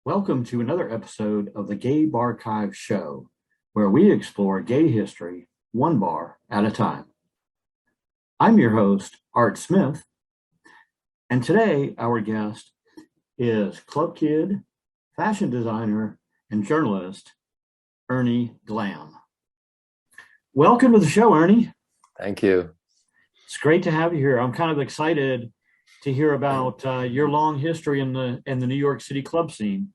Welcome to another episode of the GayBarchives show, where we explore gay history one bar at a time. I'm your host, Art Smith, and today our guest is club kid, fashion designer, and journalist, Ernie Glam. Welcome to the show, Ernie. Thank you. It's great to have you here. I'm kind of excited to hear about your long history in the New York City club scene.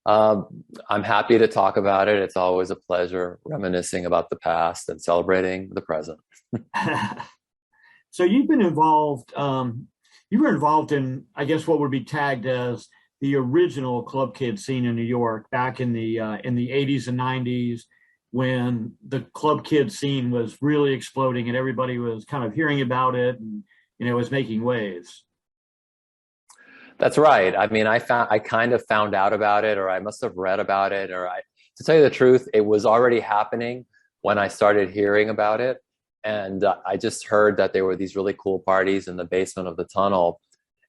I'm happy to talk about it. It's always a pleasure reminiscing about the past and celebrating the present. So you've been involved, you were involved in, I guess, what would be tagged as the original club kid scene in New York back in the 80s and 90s, when the club kid scene was really exploding and everybody was kind of hearing about it and, was making waves. That's right. I mean, I kind of found out about it, or I must have read about it, to tell you the truth, it was already happening when I started hearing about it. And I just heard that there were these really cool parties in the basement of the tunnel.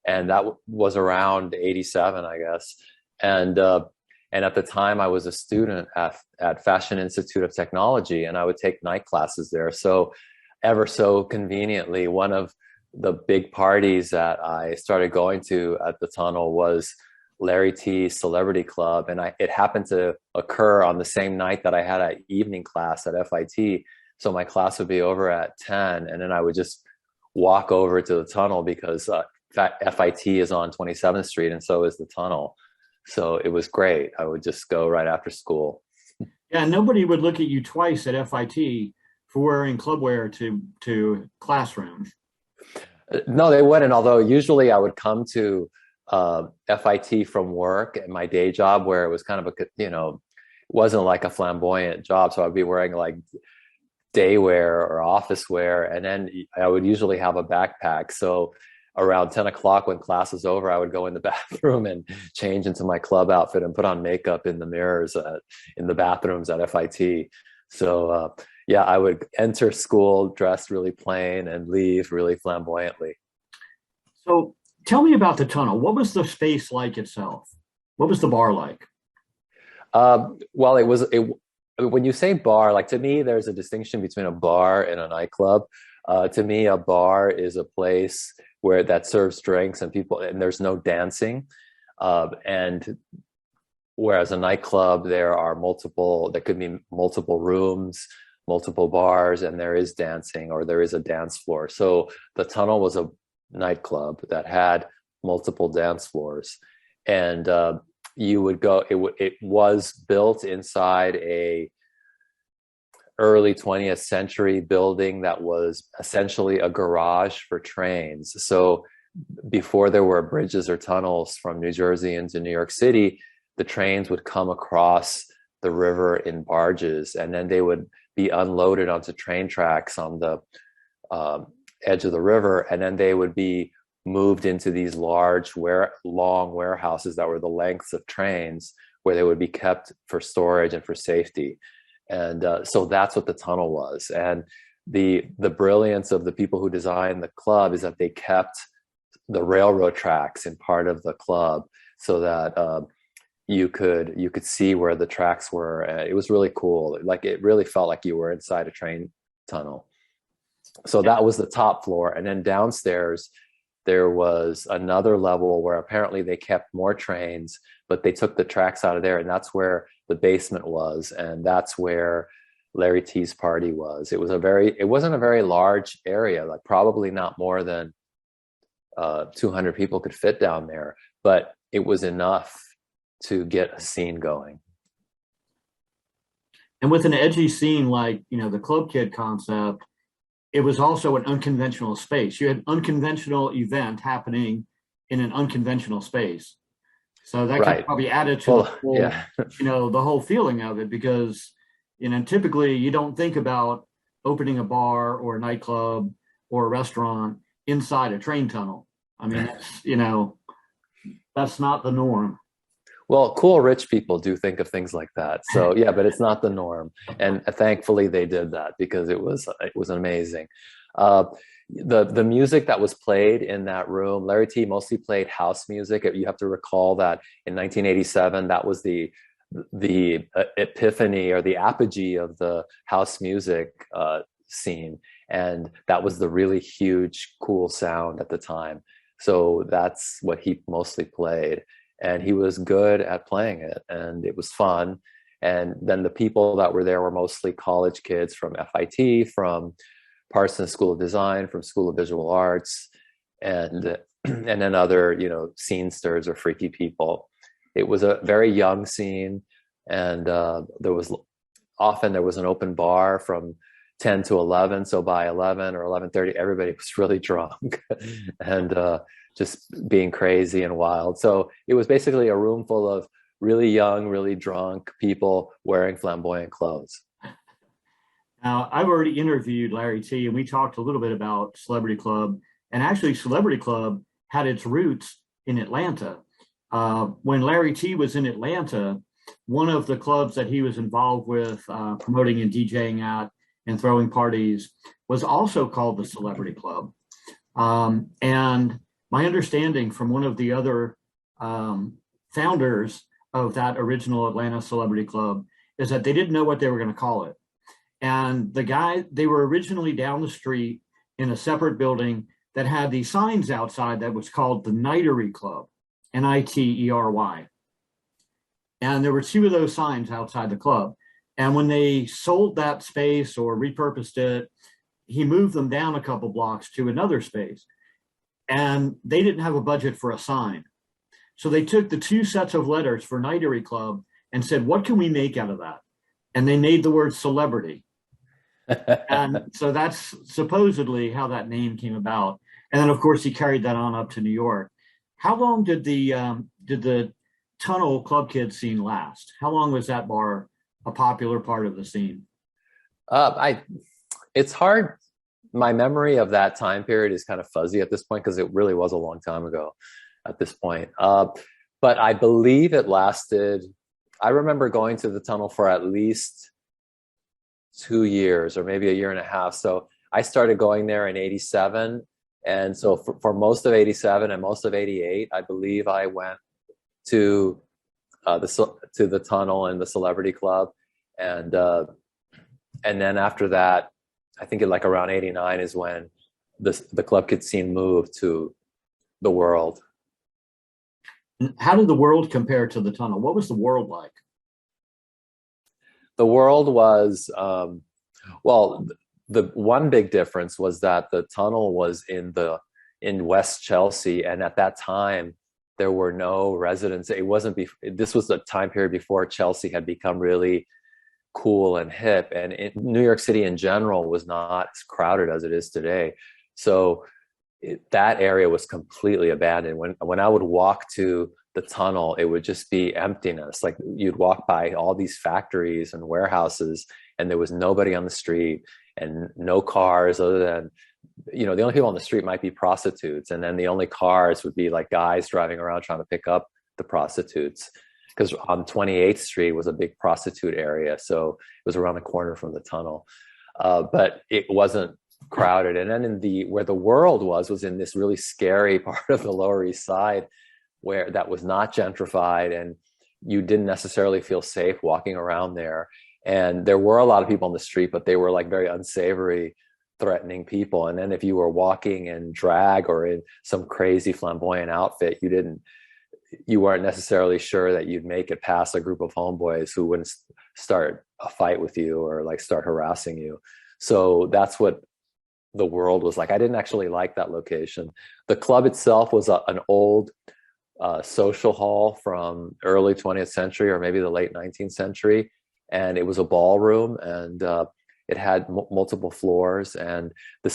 And that was around 87, I guess. And at the time I was a student at Fashion Institute of Technology, and I would take night classes there. So ever so conveniently, one of the big parties that I started going to at the tunnel was Larry T's Celebrity Club. And it happened to occur on the same night that I had an evening class at FIT. So my class would be over at 10, and then I would just walk over to the tunnel because FIT is on 27th Street, and so is the tunnel. So it was great. I would just go right after school. Yeah, nobody would look at you twice at FIT for wearing clubwear to classroom. No, they wouldn't. Although usually I would come to FIT from work and my day job, where it was kind of wasn't like a flamboyant job. So I'd be wearing like day wear or office wear. And then I would usually have a backpack. So around 10 o'clock when class was over, I would go in the bathroom and change into my club outfit and put on makeup in the mirrors in the bathrooms at FIT. So yeah, I would enter school dressed really plain and leave really flamboyantly. So tell me about the tunnel. What was the space like itself? What was the bar like? Well, when you say bar, like to me, there's a distinction between a bar and a nightclub. To me, a bar is a place that serves drinks and there's no dancing. And whereas a nightclub, there could be multiple rooms, multiple bars, and there is dancing, or there is a dance floor. So the tunnel was a nightclub that had multiple dance floors. And you would go, it was built inside a early 20th century building that was essentially a garage for trains. So before there were bridges or tunnels from New Jersey into New York City, the trains would come across the river in barges, and then they would be unloaded onto train tracks on the edge of the river, and then they would be moved into these long warehouses that were the lengths of trains, where they would be kept for storage and for safety. And so that's what the tunnel was. And the brilliance of the people who designed the club is that they kept the railroad tracks in part of the club, so that you could see where the tracks were. It was really cool. Like, it really felt like you were inside a train tunnel. So that was the top floor. And then downstairs, there was another level where apparently they kept more trains, but they took the tracks out of there. And that's where the basement was. And that's where Larry T's party was. It wasn't a very large area, like probably not more than 200 people could fit down there, but it was enough to get a scene going. And with an edgy scene like, the club kid concept, it was also an unconventional space. You had an unconventional event happening in an unconventional space. So that could probably added to the whole, the whole feeling of it, because, typically you don't think about opening a bar or a nightclub or a restaurant inside a train tunnel. I mean, that's not the norm. Well, cool rich people do think of things like that. So yeah, but it's not the norm. And thankfully they did that because it was amazing. Uh, the music that was played in that room, Larry T mostly played house music. You have to recall that in 1987, that was the epiphany or the apogee of the house music scene, and that was the really huge, cool sound at the time. So that's what he mostly played, and he was good at playing it, and it was fun. And then the people that were there were mostly college kids from FIT, from Parsons School of Design, from School of Visual Arts, and and then other, scenesters or freaky people. It was a very young scene, and there was an open bar from 10 to 11. So by 11 or 11:30, everybody was really drunk and just being crazy and wild. So it was basically a room full of really young, really drunk people wearing flamboyant clothes. Now, I've already interviewed Larry T, and we talked a little bit about Celebrity Club. And actually, Celebrity Club had its roots in Atlanta. When Larry T was in Atlanta, one of the clubs that he was involved with promoting and DJing at and throwing parties was also called the Celebrity Club. And my understanding from one of the other founders of that original Atlanta Celebrity Club is that they didn't know what they were going to call it. And they were originally down the street in a separate building that had these signs outside that was called the Nightery Club, Nitery. And there were two of those signs outside the club. And when they sold that space or repurposed it, he moved them down a couple blocks to another space. And they didn't have a budget for a sign. So they took the two sets of letters for Nightery Club and said, what can we make out of that? And they made the word celebrity. And so that's supposedly how that name came about. And then, of course, he carried that on up to New York. How long did the Tunnel Club Kid scene last? How long was that bar a popular part of the scene? It's hard. My memory of that time period is kind of fuzzy at this point because it really was a long time ago at this point. But I believe it lasted. I remember going to the Tunnel for at least 2 years or maybe a year and a half. So I started going there in 87. And so for most of 87 and most of 88, I believe I went to the Tunnel and the Celebrity Club. And then after that, I think like around 89 is when the Club Kid scene moved to the World. How did the World compare to the Tunnel? What was the World like? The World was, well, the one big difference was that the Tunnel was in West Chelsea, and at that time there were no residents. This was the time period before Chelsea had become really cool and hip, and New York City in general was not as crowded as it is today. So that area was completely abandoned. When I would walk to the Tunnel, it would just be emptiness. Like you'd walk by all these factories and warehouses, and there was nobody on the street and no cars other than, the only people on the street might be prostitutes. And then the only cars would be like guys driving around trying to pick up the prostitutes. Because on 28th Street was a big prostitute area. So it was around the corner from the Tunnel. But it wasn't crowded. And then where the World was in this really scary part of the Lower East Side, where that was not gentrified, and you didn't necessarily feel safe walking around there. And there were a lot of people on the street, but they were like very unsavory, threatening people. And then if you were walking in drag or in some crazy flamboyant outfit, you weren't necessarily sure that you'd make it past a group of homeboys who wouldn't start a fight with you or like start harassing you. So that's what the World was like. I didn't actually like that location. The club itself was an old social hall from early 20th century or maybe the late 19th century. And it was a ballroom, and it had multiple floors. And I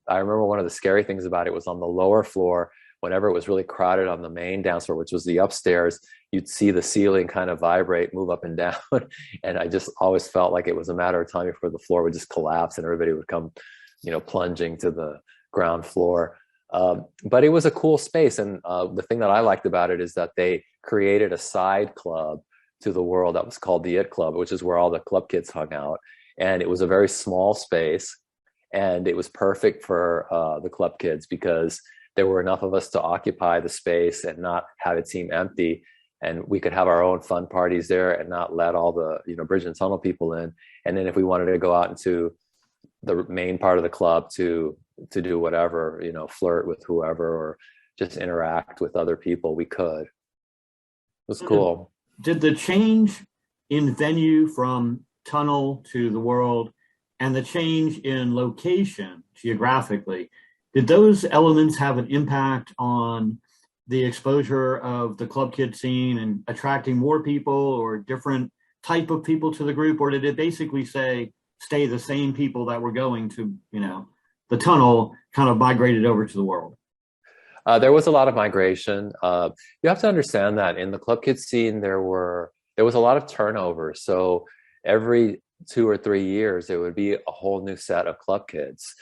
remember one of the scary things about it was on the lower floor, whenever it was really crowded on the main dance floor, which was the upstairs, you'd see the ceiling kind of vibrate, move up and down. And I just always felt like it was a matter of time before the floor would just collapse and everybody would come, plunging to the ground floor. But it was a cool space. And the thing that I liked about it is that they created a side club to the world that was called the It Club, which is where all the club kids hung out. And it was a very small space. And it was perfect for the club kids because there were enough of us to occupy the space and not have it seem empty. And we could have our own fun parties there and not let all the, bridge and tunnel people in. And then if we wanted to go out into the main part of the club to do whatever, flirt with whoever or just interact with other people, we could. It was cool. Did the change in venue from tunnel to the world and the change in location geographically, did those elements have an impact on the exposure of the club kid scene and attracting more people or different type of people to the group? Or did it basically stay the same people that were going to, the tunnel kind of migrated over to the world? There was a lot of migration. You have to understand that in the club kid scene, there was a lot of turnover. So every 2 or 3 years, there would be a whole new set of club kids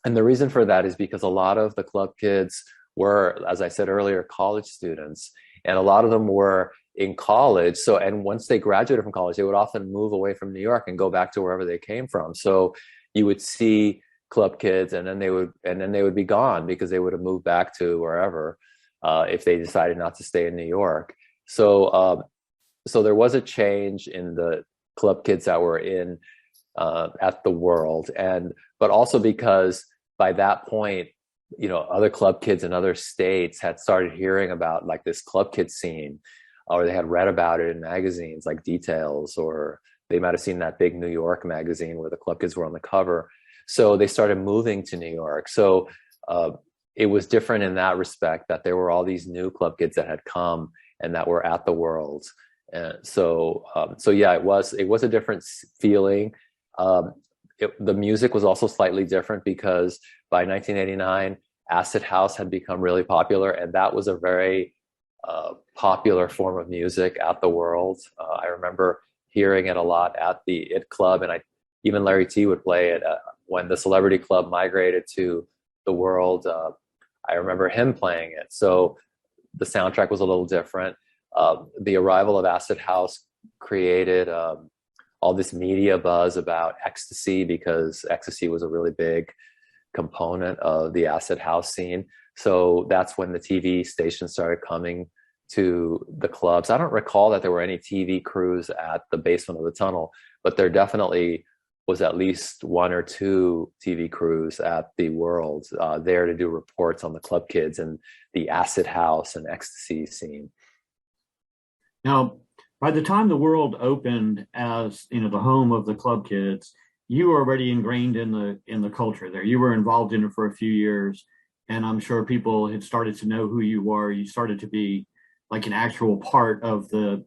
and the reason for that is because a lot of the club kids were, as I said earlier, college students, and a lot of them were in college. So, and once they graduated from college, they would often move away from New York and go back to wherever they came from. So you would see club kids and then they would be gone because they would have moved back to wherever if they decided not to stay in New York. So there was a change in the club kids that were in at the world, but also because by that point, other club kids in other states had started hearing about like this club kid scene, or they had read about it in magazines like Details, or they might have seen that big New York magazine where the club kids were on the cover. So they started moving to New York. So it was different in that respect, that there were all these new club kids that had come and that were at the world. And so yeah, it was a different feeling. The music was also slightly different because by 1989, acid house had become really popular, and that was a very popular form of music at the world. I remember hearing it a lot at the It Club, and even Larry T would play it when the Celebrity Club migrated to the world. I remember him playing it. So the soundtrack was a little different. The arrival of acid house created all this media buzz about ecstasy, because ecstasy was a really big component of the acid house scene. So that's when the TV stations started coming to the clubs. I don't recall that there were any TV crews at the basement of the tunnel, but there definitely was at least 1 or 2 TV crews at the world there to do reports on the club kids and the acid house and ecstasy scene. Now, by the time the world opened as the home of the club kids, you were already ingrained in the culture there. You were involved in it for a few years, and I'm sure people had started to know who you were. You started to be like an actual part of the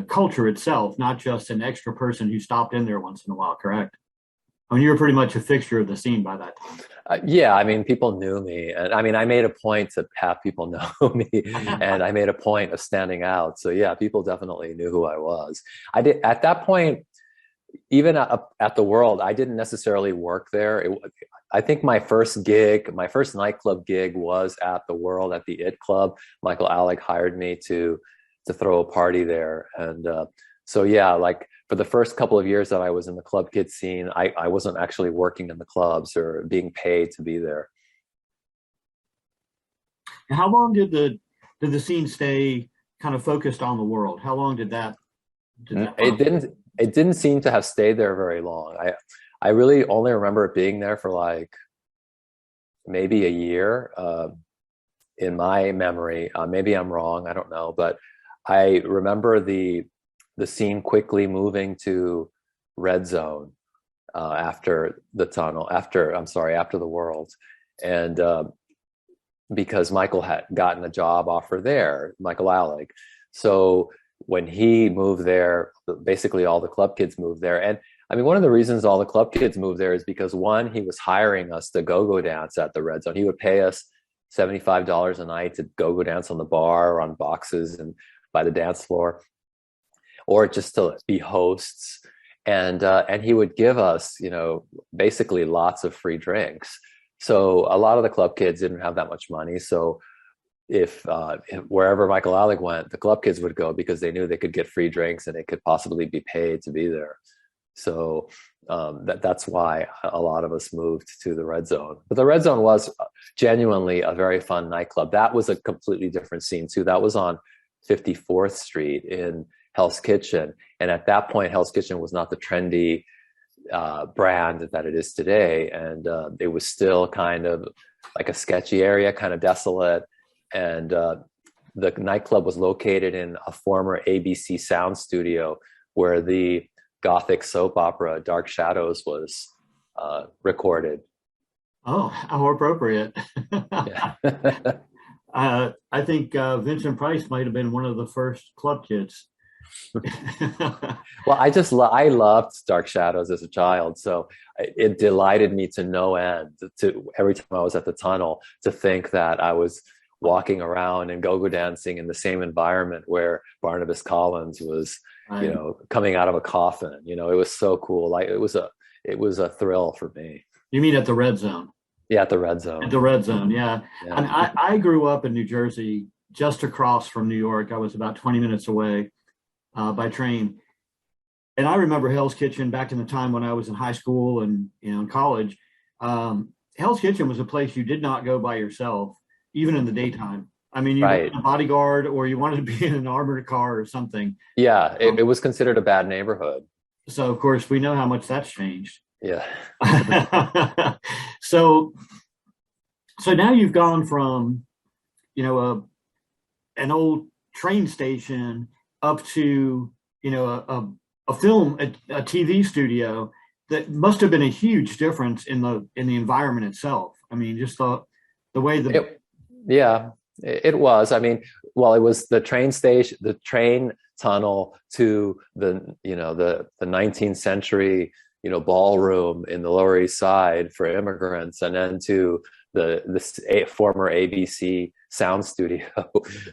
culture itself, not just an extra person who stopped in there once in a while, correct? I mean, you were pretty much a fixture of the scene by that time. Yeah, I mean, people knew me. And I mean, I made a point to have people know me, and I made a point of standing out. So yeah, people definitely knew who I was. I did at that point, even at the World, I didn't necessarily work there. I think my first nightclub gig was at the World at the It Club. Michael Alig hired me to throw a party there. And so yeah, like for the first couple of years that I was in the club kid scene, I wasn't actually working in the clubs or being paid to be there. How long did the scene stay kind of focused on the World? How long did that It didn't seem to have stayed there very long. I really only remember it being there for like maybe a year in my memory. Maybe I'm wrong, I don't know, but I remember the scene quickly moving to Red Zone after the tunnel, after the World. And because Michael had gotten a job offer there, Michael Alig. So when he moved there, basically all the club kids moved there. And I mean, one of the reasons all the club kids moved there is because, one, he was hiring us to go dance at the Red Zone. He would pay us $75 a night to go dance on the bar or on boxes and by the dance floor, or just to be hosts. And he would give us, basically lots of free drinks So a lot of the club kids didn't have that much money. So if wherever Michael Alig went, the club kids would go because they knew they could get free drinks and they could possibly be paid to be there. So that's why a lot of us moved to the Red Zone. But the Red Zone was genuinely a very fun nightclub. That was a completely different scene too. That was on 54th Street in Hell's Kitchen. And at that point, Hell's Kitchen was not the trendy brand that it is today. And it was still kind of like a sketchy area, kind of desolate. And the nightclub was located in a former ABC sound studio where the Gothic soap opera Dark Shadows was recorded. Oh, how appropriate. Yeah. I think Vincent Price might have been one of the first club kids. Well, I loved Dark Shadows as a child, so it delighted me to no end. To every time I was at the tunnel, to think that I was walking around and go-go dancing in the same environment where Barnabas Collins was, Right. coming out of a coffin. It was so cool. Like it was a thrill for me. You mean at the Red Zone? Yeah, at the Red Zone. At the Red Zone, yeah. Yeah. And I grew up in New Jersey, just across from New York. I was about 20 minutes away by train. And I remember Hell's Kitchen back in the time when I was in high school and in college. Hell's Kitchen was a place you did not go by yourself, even in the daytime. I mean, you Right. wanted a bodyguard or you wanted to be in an armored car or something. Yeah, it was considered a bad neighborhood. So, of course, we know how much that's changed. Yeah. So now you've gone from, an old train station up to, a film, a TV studio. That must have been a huge difference in the environment itself. I mean, just the way It was. I mean, well, it was the train station, the train tunnel to the 19th century, ballroom in the Lower East Side for immigrants, and then to the former ABC sound studio.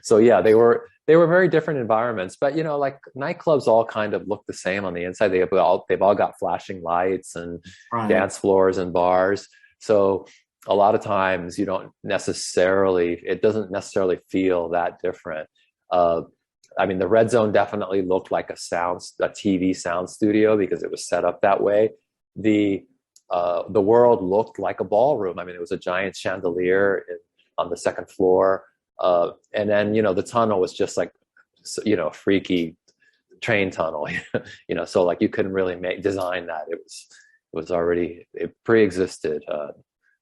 So yeah, they were very different environments, but like nightclubs all kind of look the same on the inside. They've all got flashing lights and right. dance floors and bars. So a lot of times it doesn't necessarily feel that different. I mean, the Red Zone definitely looked like a TV sound studio because it was set up that way. The world looked like a ballroom. I mean, it was a giant chandelier on the second floor. And then, the tunnel was just like, a freaky train tunnel, so like you couldn't really design that. It pre-existed,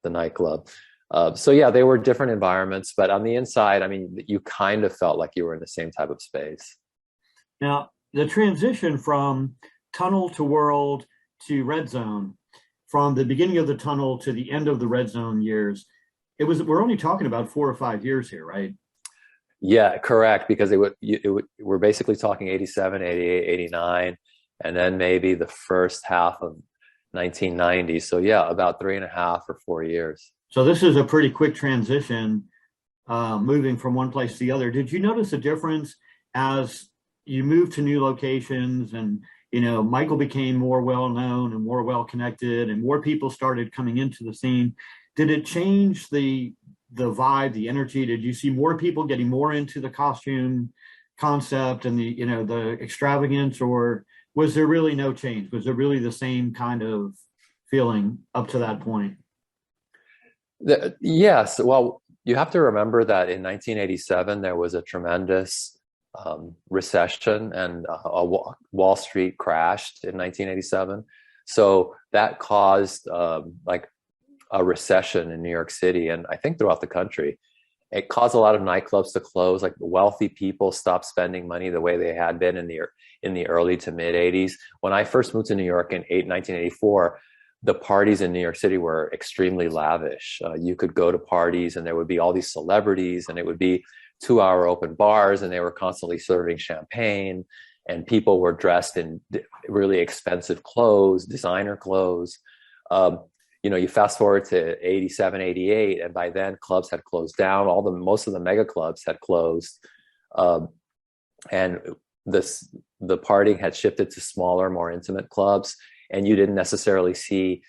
the nightclub. So yeah, they were different environments, but on the inside, I mean, you kind of felt like you were in the same type of space. Now, the transition from tunnel to world to Red Zone, from the beginning of the tunnel to the end of the Red Zone years, we're only talking about 4 or 5 years here, right? Yeah, correct. Because we're basically talking 87, 88, 89, and then maybe the first half of 1990. So yeah, about 3.5 or 4 years. So this is a pretty quick transition, moving from one place to the other. Did you notice a difference as you moved to new locations and, Michael became more well-known and more well-connected and more people started coming into the scene? Did it change the vibe, the energy? Did you see more people getting more into the costume concept and the extravagance, or was there really no change? Was there really the same kind of feeling up to that point? Yes. Well, you have to remember that in 1987, there was a tremendous recession, and Wall Street crashed in 1987. So that caused like a recession in New York City, and I think throughout the country. It caused a lot of nightclubs to close. Like wealthy people stopped spending money the way they had been in the early to mid 80s. When I first moved to New York in 1984, the parties in New York City were extremely lavish. You could go to parties and there would be all these celebrities, and it would be 2-hour open bars, and they were constantly serving champagne, and people were dressed in really expensive clothes, designer clothes. You fast forward to 87, 88, and by then clubs had closed down. Most of the mega clubs had closed. And the partying had shifted to smaller, more intimate clubs. And you didn't necessarily see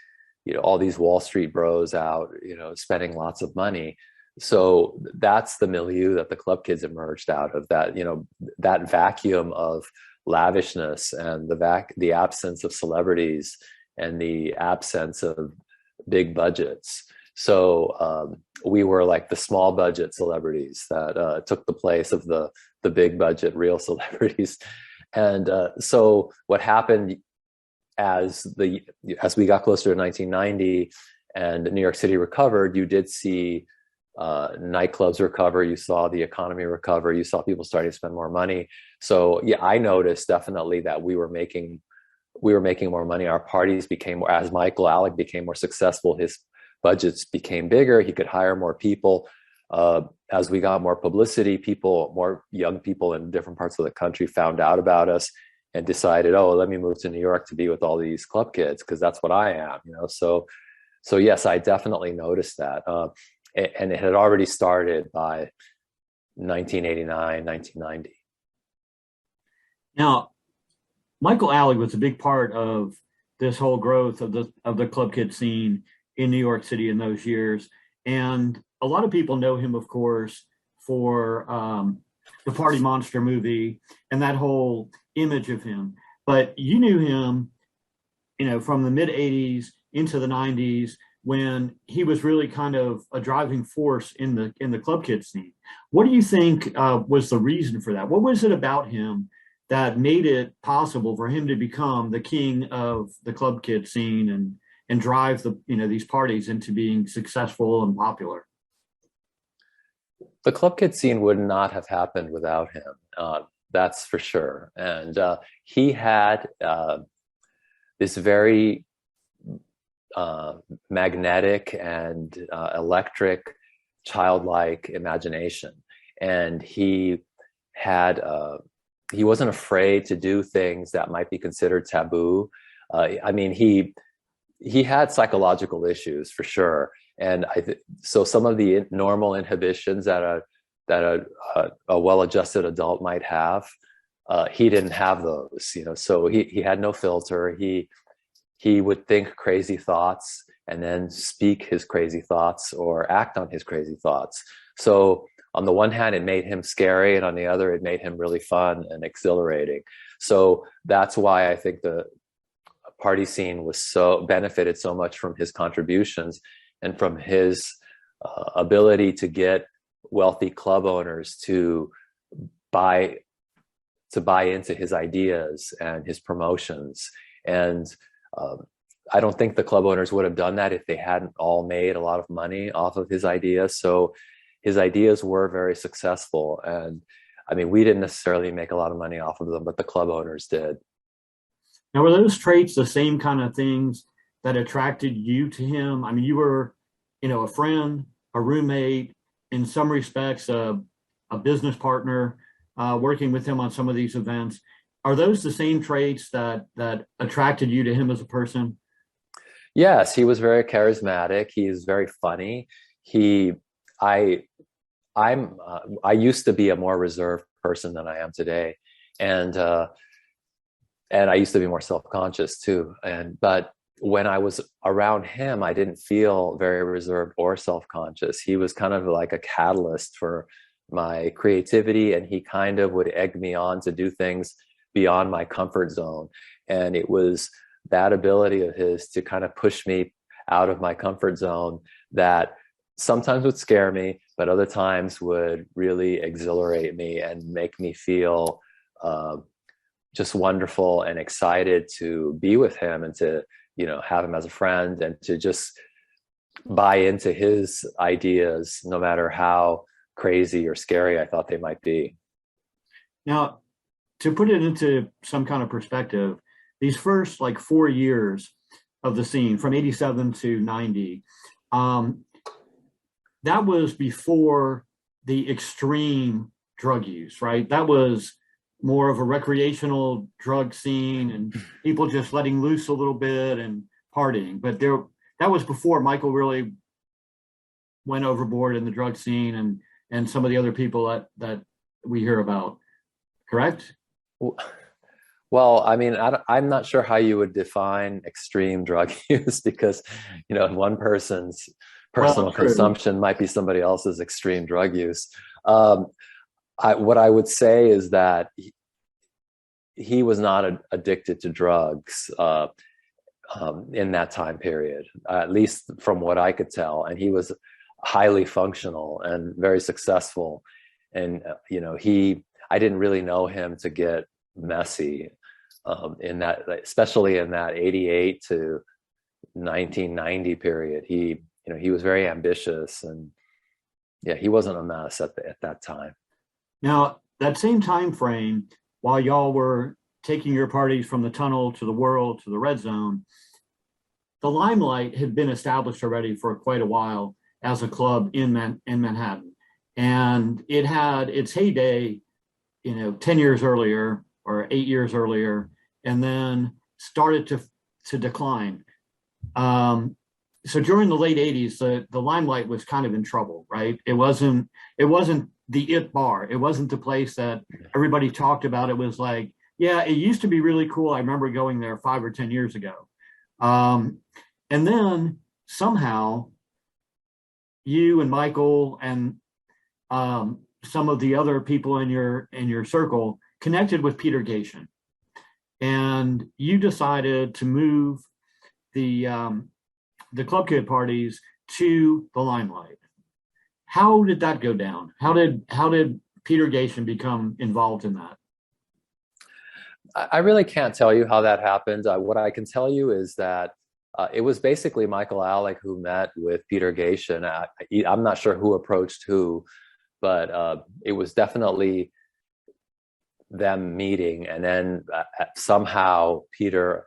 all these Wall Street bros out, spending lots of money. So that's the milieu that the club kids emerged out of, that, that vacuum of lavishness and the absence of celebrities and the absence of big budgets. So we were like the small budget celebrities that took the place of the big budget real celebrities. And so what happened as we got closer to 1990 and New York City recovered, you did see nightclubs recover, you saw the economy recover, you saw people starting to spend more money. So yeah, I noticed definitely that we were making more money. Our parties became more, as Michael Alig became more successful, his budgets became bigger, he could hire more people. As we got more publicity, more young people in different parts of the country found out about us and decided, oh, let me move to New York to be with all these club kids, because that's what I am, So yes, I definitely noticed that. And it had already started by 1989, 1990. Now, Michael Alig was a big part of this whole growth of the club kid scene in New York City in those years. And a lot of people know him, of course, for the Party Monster movie and that whole image of him. But you knew him, from the mid 80s into the 90s, when he was really kind of a driving force in the club kid scene. What do you think was the reason for that? What was it about him that made it possible for him to become the king of the club kid scene and drive these parties into being successful and popular? The club kid scene would not have happened without him. That's for sure. And he had this very magnetic and electric, childlike imagination. And he wasn't afraid to do things that might be considered taboo. He had psychological issues for sure. And so some of the normal inhibitions that a well-adjusted adult might have, he didn't have those, so he had no filter. He would think crazy thoughts and then speak his crazy thoughts or act on his crazy thoughts. So on the one hand, it made him scary, and on the other, it made him really fun and exhilarating. So that's why I think the party scene benefited so much from his contributions and from his ability to get wealthy club owners to buy into his ideas and his promotions. And I don't think the club owners would have done that if they hadn't all made a lot of money off of his ideas. So his ideas were very successful. And we didn't necessarily make a lot of money off of them, but the club owners did. Now, were those traits the same kind of things that attracted you to him? You were, a friend, a roommate, in some respects, a business partner, working with him on some of these events. Are those the same traits that attracted you to him as a person? Yes, he was very charismatic. He is very funny. I used to be a more reserved person than I am today, and I used to be more self-conscious too. But when I was around him, I didn't feel very reserved or self-conscious. He was kind of like a catalyst for my creativity, and he kind of would egg me on to do things beyond my comfort zone. And it was that ability of his to kind of push me out of my comfort zone that sometimes would scare me, but other times would really exhilarate me and make me feel just wonderful and excited to be with him and to, have him as a friend and to just buy into his ideas, no matter how crazy or scary I thought they might be. Now, to put it into some kind of perspective, these first 4 years of the scene from 87 to 90, that was before the extreme drug use, right? That was more of a recreational drug scene and people just letting loose a little bit and partying. But that was before Michael really went overboard in the drug scene and some of the other people that we hear about, correct? Well, I mean, I'm not sure how you would define extreme drug use because, one person's Well, personal true. consumption might be somebody else's extreme drug use. Um, what I would say is that he was not addicted to drugs in that time period, at least from what I could tell. And he was highly functional and very successful. And, I didn't really know him to get messy in that, especially in that 88 to 1990 period. He was very ambitious, and yeah, he wasn't a mess at that time. Now, that same time frame, while y'all were taking your parties from the tunnel to the world to the red zone, the Limelight had been established already for quite a while as a club in Manhattan. And it had its heyday, 10 years earlier or 8 years earlier, and then started to decline. So during the late 80s, the Limelight was kind of in trouble, right? It wasn't the it bar. It wasn't the place that everybody talked about. It was like, yeah, it used to be really cool. I remember going there 5 or 10 years ago. Um, and then somehow you and Michael and some of the other people in your circle connected with Peter Gatien, and you decided to move the club kid parties to the Limelight. How did that go down? How did Peter Gatien become involved in that? I really can't tell you how that happened. What I can tell you is that it was basically Michael Alig who met with Peter Gatien. I'm not sure who approached who, but it was definitely them meeting. And then somehow Peter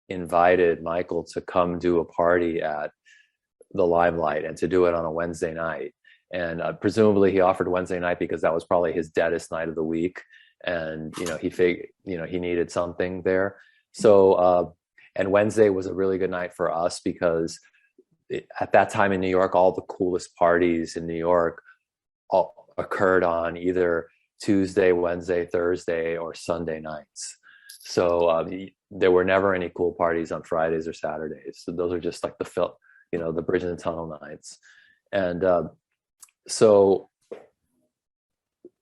invited Michael to come do a party at the Limelight and to do it on a Wednesday night. And presumably he offered Wednesday night because that was probably his deadest night of the week. And, he needed something there. So, and Wednesday was a really good night for us because at that time in New York, all the coolest parties in New York all occurred on either Tuesday, Wednesday, Thursday, or Sunday nights. So there were never any cool parties on Fridays or Saturdays. So those are just like the Bridge in the Tunnel nights. And so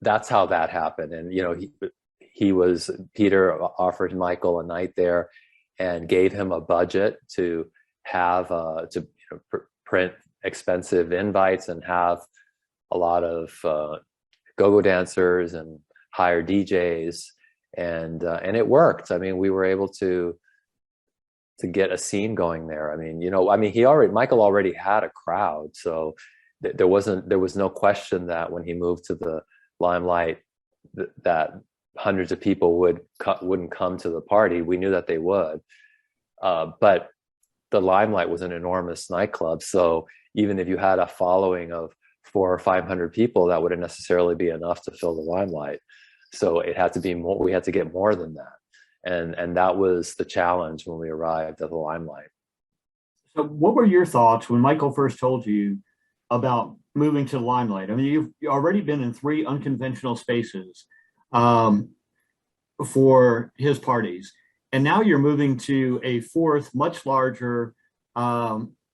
that's how that happened. And, Peter offered Michael a night there and gave him a budget to have, print expensive invites and have a lot of go-go dancers and hire DJs. And it worked. I mean, we were able to get a scene going there. I mean, Michael already had a crowd. So there was no question that when he moved to the Limelight, that hundreds of people wouldn't come to the party. We knew that they would, but the Limelight was an enormous nightclub. So even if you had a following of 400 or 500 people, that wouldn't necessarily be enough to fill the Limelight. So it had to be more. We had to get more than that, and that was the challenge when we arrived at the Limelight. So what were your thoughts when Michael first told you about moving to the Limelight? I mean, you've already been in three unconventional spaces um, for his parties, and now you're moving to a fourth, much larger,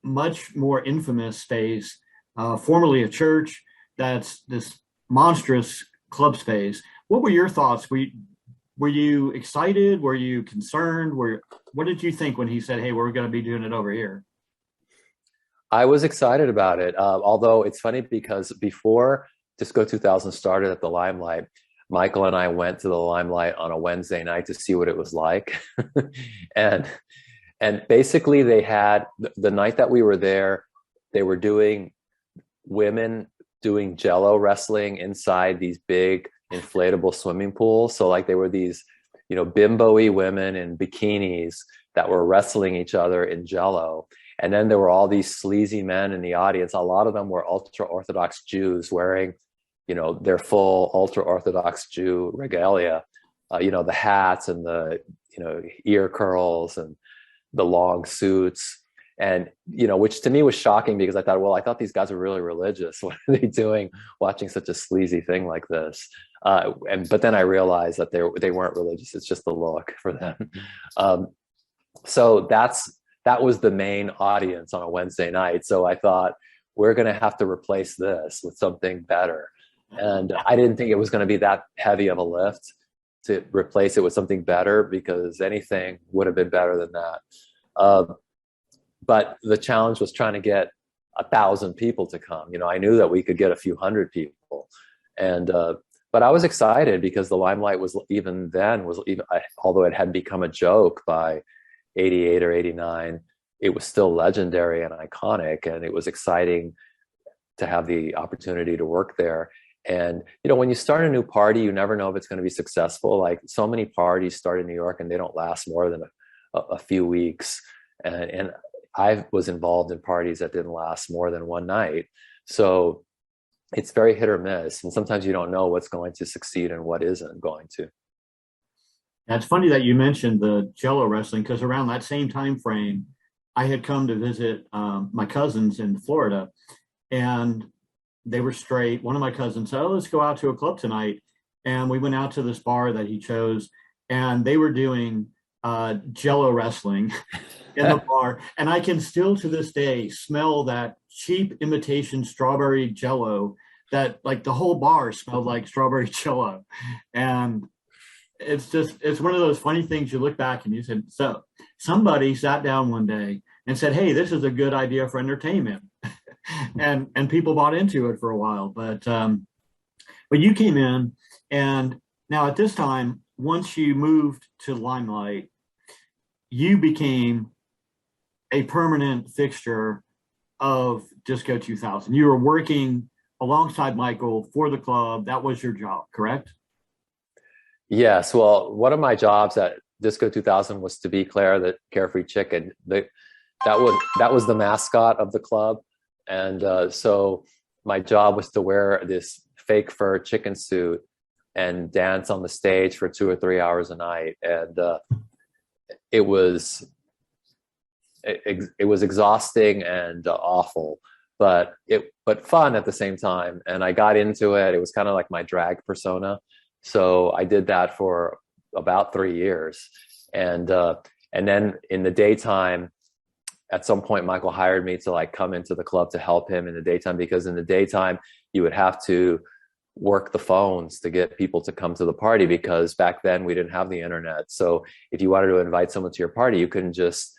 much more infamous space, formerly a church. That's this monstrous club space. What were your thoughts? Were you excited? Were you concerned? What did you think when he said, "Hey, we're going to be doing it over here"? I was excited about it. Although it's funny because before Disco 2000 started at the Limelight, Michael and I went to the Limelight on a Wednesday night to see what it was like. and and basically they had the night that we were there, they were doing women doing jello wrestling inside these big inflatable swimming pools. So like they were these, bimbo-y women in bikinis that were wrestling each other in jello. And then there were all these sleazy men in the audience. A lot of them were ultra-Orthodox Jews wearing, their full ultra-Orthodox Jew regalia, the hats and the, ear curls and the long suits. And, which to me was shocking because I thought these guys are really religious. What are they doing watching such a sleazy thing like this? But then I realized that they weren't religious. It's just the look for them. So that was the main audience on a Wednesday night. So I thought, we're going to have to replace this with something better. And I didn't think it was going to be that heavy of a lift to replace it with something better, because anything would have been better than that. But the challenge was trying to get 1,000 people to come. I knew that we could get a few hundred people. But I was excited because the Limelight was even then, although it had become a joke by 88 or 89, it was still legendary and iconic, and it was exciting to have the opportunity to work there. And when you start a new party, you never know if it's going to be successful. Like, so many parties start in New York and they don't last more than a few weeks. And I was involved in parties that didn't last more than one night. So it's very hit or miss. And sometimes you don't know what's going to succeed and what isn't going to. It's funny that you mentioned the Jello wrestling, because around that same time frame, I had come to visit my cousins in Florida, and they were straight. One of my cousins said, "Oh, let's go out to a club tonight." And we went out to this bar that he chose, and they were doing Jello wrestling in the bar. And I can still to this day smell that cheap imitation strawberry Jello, that like the whole bar smelled like strawberry Jello. And it's one of those funny things. You look back and you said, so somebody sat down one day and said, "Hey, this is a good idea for entertainment." and people bought into it for a while. But you came in, and now at this time, once you moved to Limelight, you became a permanent fixture of Disco 2000. You were working alongside Michael for the club. That was your job, correct? Yes. Well, one of my jobs at Disco 2000 was to be Clara, the carefree chicken. That was the mascot of the club. And so my job was to wear this fake fur chicken suit and dance on the stage for 2 or 3 hours a night. And it was exhausting and awful, but fun at the same time. And I got into it. It was kind of like my drag persona. So I did that for about 3 years. And then in the daytime, at some point, Michael hired me to like come into the club to help him in the daytime, because in the daytime you would have to work the phones to get people to come to the party, because back then we didn't have the internet. So if you wanted to invite someone to your party, you couldn't just,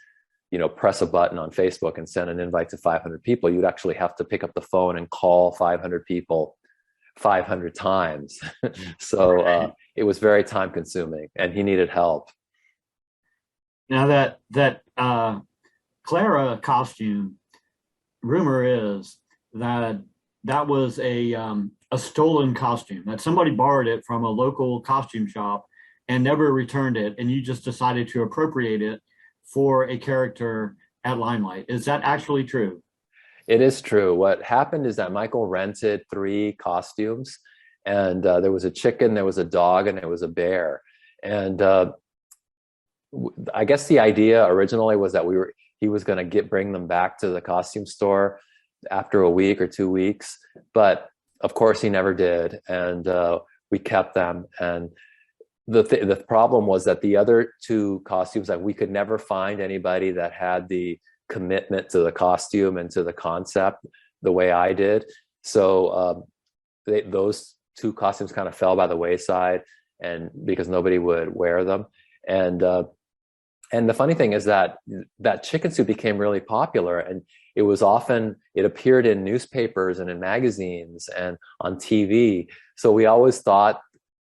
press a button on Facebook and send an invite to 500 people. You'd actually have to pick up the phone and call 500 people 500 times. So it was very time consuming, and he needed help. Now that Clara costume, rumor is that was a stolen costume, that somebody borrowed it from a local costume shop and never returned it, and you just decided to appropriate it for a character at Limelight. Is that actually true? It is true. What happened is that Michael rented 3 costumes, and there was a chicken, there was a dog, and there was a bear. And I guess the idea originally was that he was going to bring them back to the costume store after a week or 2 weeks, but of course he never did, and we kept them. And the problem was that the other 2 costumes, that we could never find anybody that had the commitment to the costume and to the concept the way I did. So those 2 costumes kind of fell by the wayside, and because nobody would wear them. And the funny thing is that chicken suit became really popular, and it appeared in newspapers and in magazines and on TV. So we always thought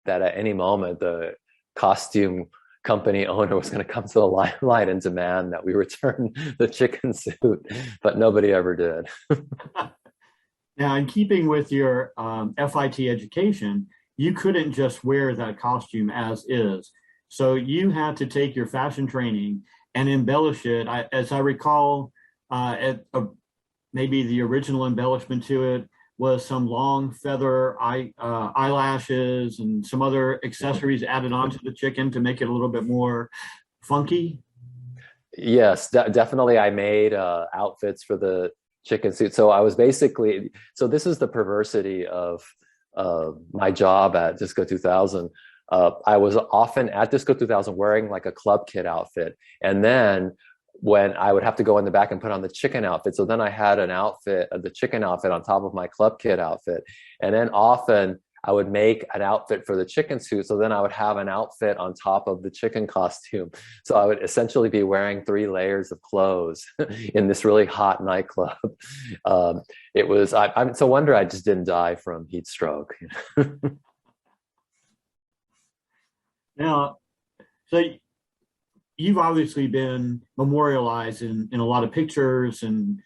that at any moment the costume company owner was going to come to the Limelight and demand that we return the chicken suit, but nobody ever did. Now, in keeping with your FIT education, you couldn't just wear that costume as is. So you had to take your fashion training and embellish it. As I recall, maybe the original embellishment to it was some long feather eyelashes and some other accessories added onto the chicken to make it a little bit more funky. Yes, definitely. I made outfits for the chicken suit. So I was basically, so this is the perversity of my job at Disco 2000, I was often at Disco 2000 wearing like a club kid outfit. And then when I would have to go in the back and put on the chicken outfit. So then I had an outfit, the chicken outfit on top of my club kid outfit. And then often I would make an outfit for the chicken suit. So then I would have an outfit on top of the chicken costume. So I would essentially be wearing 3 layers of clothes in this really hot nightclub. It's a wonder I just didn't die from heat stroke. Now, so you've obviously been memorialized in a lot of pictures and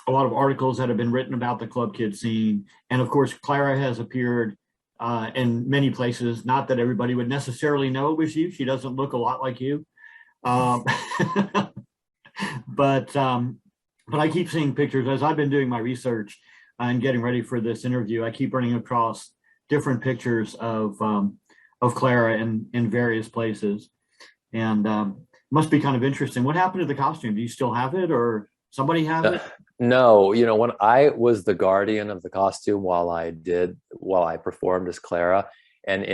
a lot of articles that have been written about the club kid scene. And of course, Clara has appeared in many places. Not that everybody would necessarily know it was you. She doesn't look a lot like you. But I keep seeing pictures as I've been doing my research and getting ready for this interview. I keep running across different pictures of Clara in various places. And must be kind of interesting. What happened to the costume? Do you still have it, or somebody have it? No, when I was the guardian of the costume while I performed as Clara, and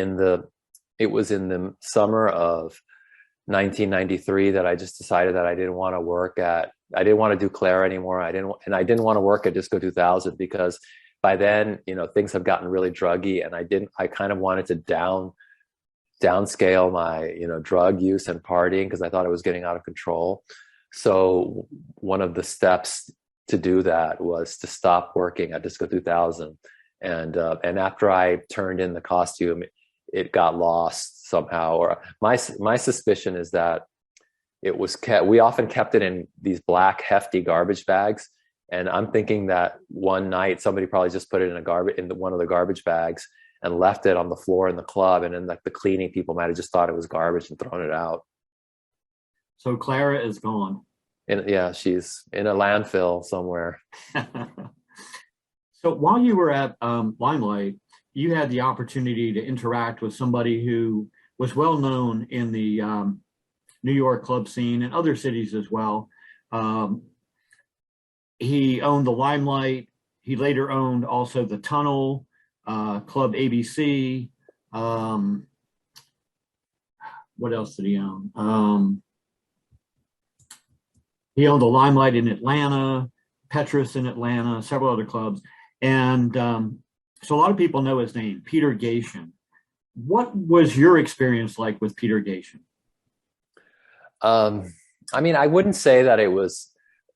it was in the summer of 1993 that I just decided that I didn't want to do Clara anymore. I didn't want to work at Disco 2000 because by then, things have gotten really druggy, and I kind of wanted to downscale my drug use and partying because I thought it was getting out of control. So one of the steps to do that was to stop working at Disco 2000, and after I turned in the costume, it got lost somehow. Or my suspicion is that it was kept. We often kept it in these black hefty garbage bags, and I'm thinking that one night somebody probably just put it in one of the garbage bags and left it on the floor in the club, and then like the cleaning people might have just thought it was garbage and thrown it out. So Clara is gone. Yeah, she's in a landfill somewhere. So while you were at Limelight, you had the opportunity to interact with somebody who was well known in the New York club scene and other cities as well. He owned the Limelight. He later owned also the Tunnel, Club ABC. What else did he own? He owned the Limelight in Atlanta, Petrus in Atlanta, several other clubs. And so a lot of people know his name, Peter Gatien. What was your experience like with Peter Gatien? I wouldn't say that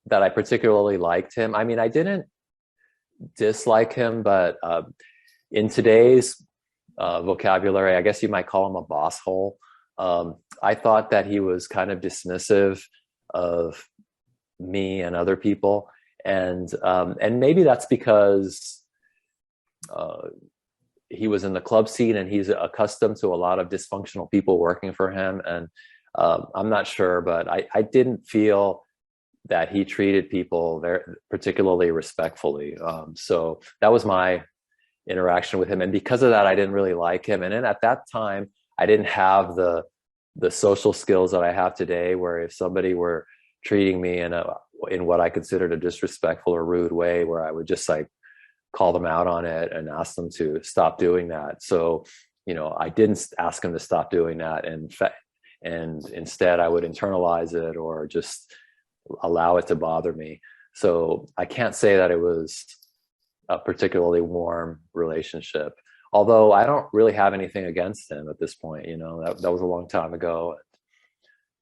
that I particularly liked him. I didn't dislike him, but in today's vocabulary, I guess you might call him a boss hole. I thought that he was kind of dismissive of me and other people, and maybe that's because he was in the club scene and he's accustomed to a lot of dysfunctional people working for him, and I'm not sure, but I didn't feel that he treated people very particularly respectfully. So that was my interaction with him, and because of that, I didn't really like him. And then at that time, I didn't have the social skills that I have today, where if somebody were treating me in what I considered a disrespectful or rude way, where I would just like call them out on it and ask them to stop doing that. So, I didn't ask him to stop doing that. And instead I would internalize it or just allow it to bother me. So I can't say that it was a particularly warm relationship, although I don't really have anything against him at this point. That was a long time ago.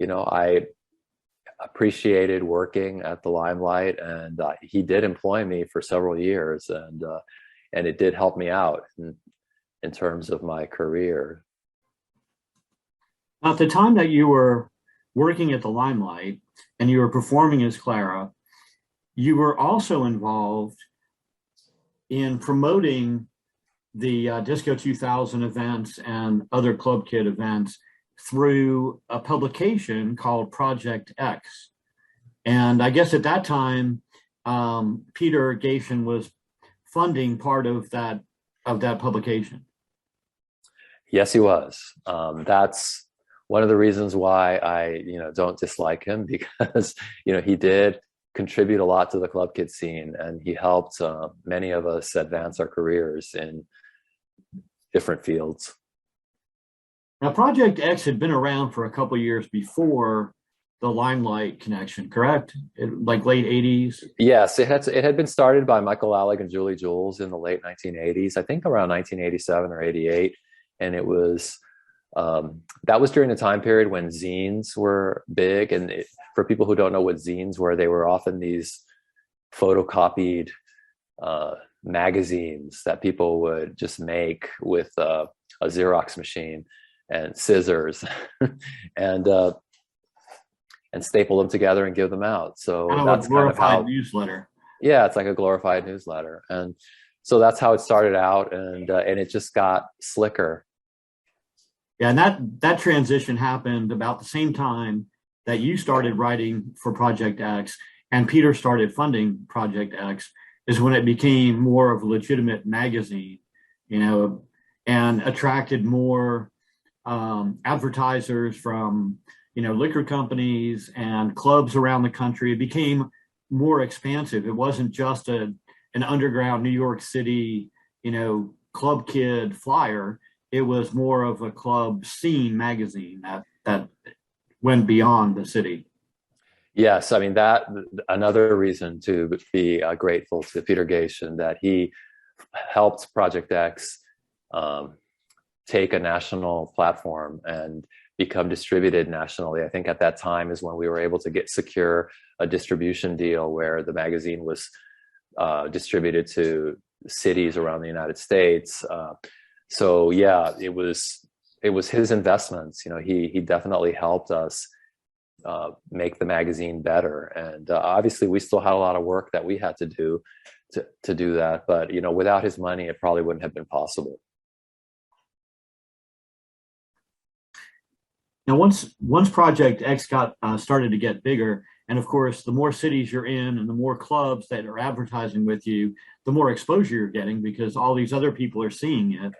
I appreciated working at the Limelight, and he did employ me for several years, and it did help me out in terms of my career. At the time that you were working at the Limelight and you were performing as Clara, you were also involved in promoting the Disco 2000 events and other Club Kid events through a publication called Project X. And I guess at that time, Peter Gatien was funding part of that publication. Yes, he was. That's one of the reasons why I, don't dislike him, because, he did contribute a lot to the club kid scene, and he helped many of us advance our careers in different fields. Now, Project X had been around for a couple of years before the Limelight connection, correct? Like late 80s? Yes, it had been started by Michael Alig and Julie Jules in the late 1980s, I think around 1987 or 88. And it was, that was during the time period when zines were big. And for people who don't know what zines were, they were often these photocopied magazines that people would just make with a Xerox machine and scissors and staple them together and give them out. So that's kind of how newsletter. Yeah, it's like a glorified newsletter. And so that's how it started out, and it just got slicker. Yeah, and that transition happened about the same time that you started writing for Project X and Peter started funding Project X, is when it became more of a legitimate magazine, and attracted more advertisers from liquor companies and clubs around the country. It became more expansive. It wasn't just an underground New York City, club kid flyer. It was more of a club scene magazine that went beyond the city. Yes, I mean, that another reason to be grateful to Peter Gatien, that he helped Project X take a national platform and become distributed nationally. I think at that time is when we were able to secure a distribution deal where the magazine was distributed to cities around the United States. So yeah, it was his investments. He definitely helped us make the magazine better. And obviously we still had a lot of work that we had to do to do that. But without his money, it probably wouldn't have been possible. Now, once Project X got started to get bigger, and of course, the more cities you're in and the more clubs that are advertising with you, the more exposure you're getting because all these other people are seeing it.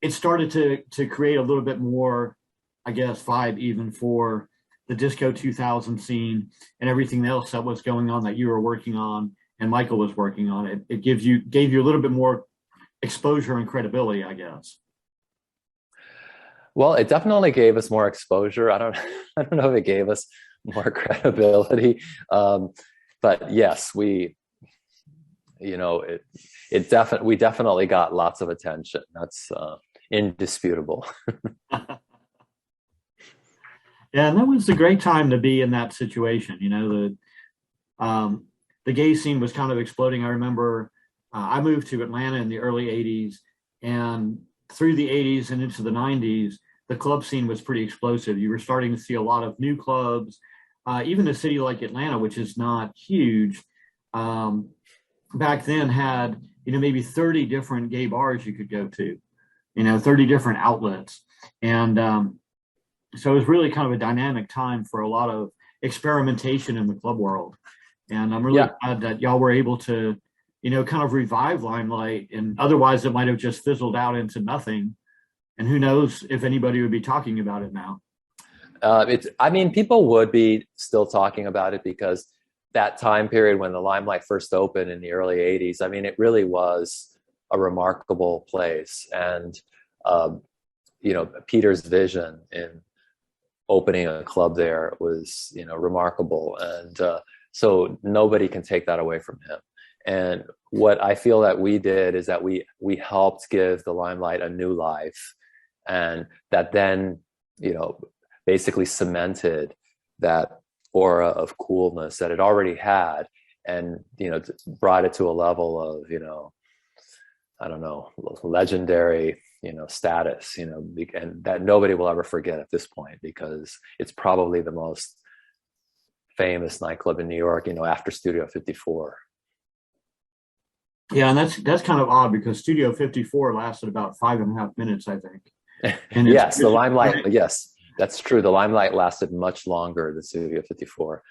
It started to create a little bit more, I guess, vibe even for the Disco 2000 scene and everything else that was going on that you were working on and Michael was working on. It gave you a little bit more exposure and credibility, I guess. Well, it definitely gave us more exposure. I don't know if it gave us more credibility, but yes, we definitely got lots of attention. That's indisputable. Yeah, and that was a great time to be in that situation. The gay scene was kind of exploding. I remember I moved to Atlanta in the early 80s, and through the 80s and into the 90s, the club scene was pretty explosive. You were starting to see a lot of new clubs. Even a city like Atlanta, which is not huge, back then had, maybe 30 different gay bars you could go to, 30 different outlets. And so it was really kind of a dynamic time for a lot of experimentation in the club world. And I'm really glad that y'all were able to, kind of revive Limelight, and otherwise it might have just fizzled out into nothing. And who knows if anybody would be talking about it now. People would be still talking about it because that time period when the Limelight first opened in the early 80s, it really was a remarkable place. And, Peter's vision in opening a club there was, remarkable. And so nobody can take that away from him. And what I feel that we did is that we helped give the Limelight a new life. And that then, basically cemented that aura of coolness that it already had, and, brought it to a level of, I don't know, legendary, status, and that nobody will ever forget at this point, because it's probably the most famous nightclub in New York, after Studio 54. Yeah, and that's kind of odd because Studio 54 lasted about 5.5 minutes, I think. And yes, the Limelight. Yes, that's true. The Limelight lasted much longer than Studio 54.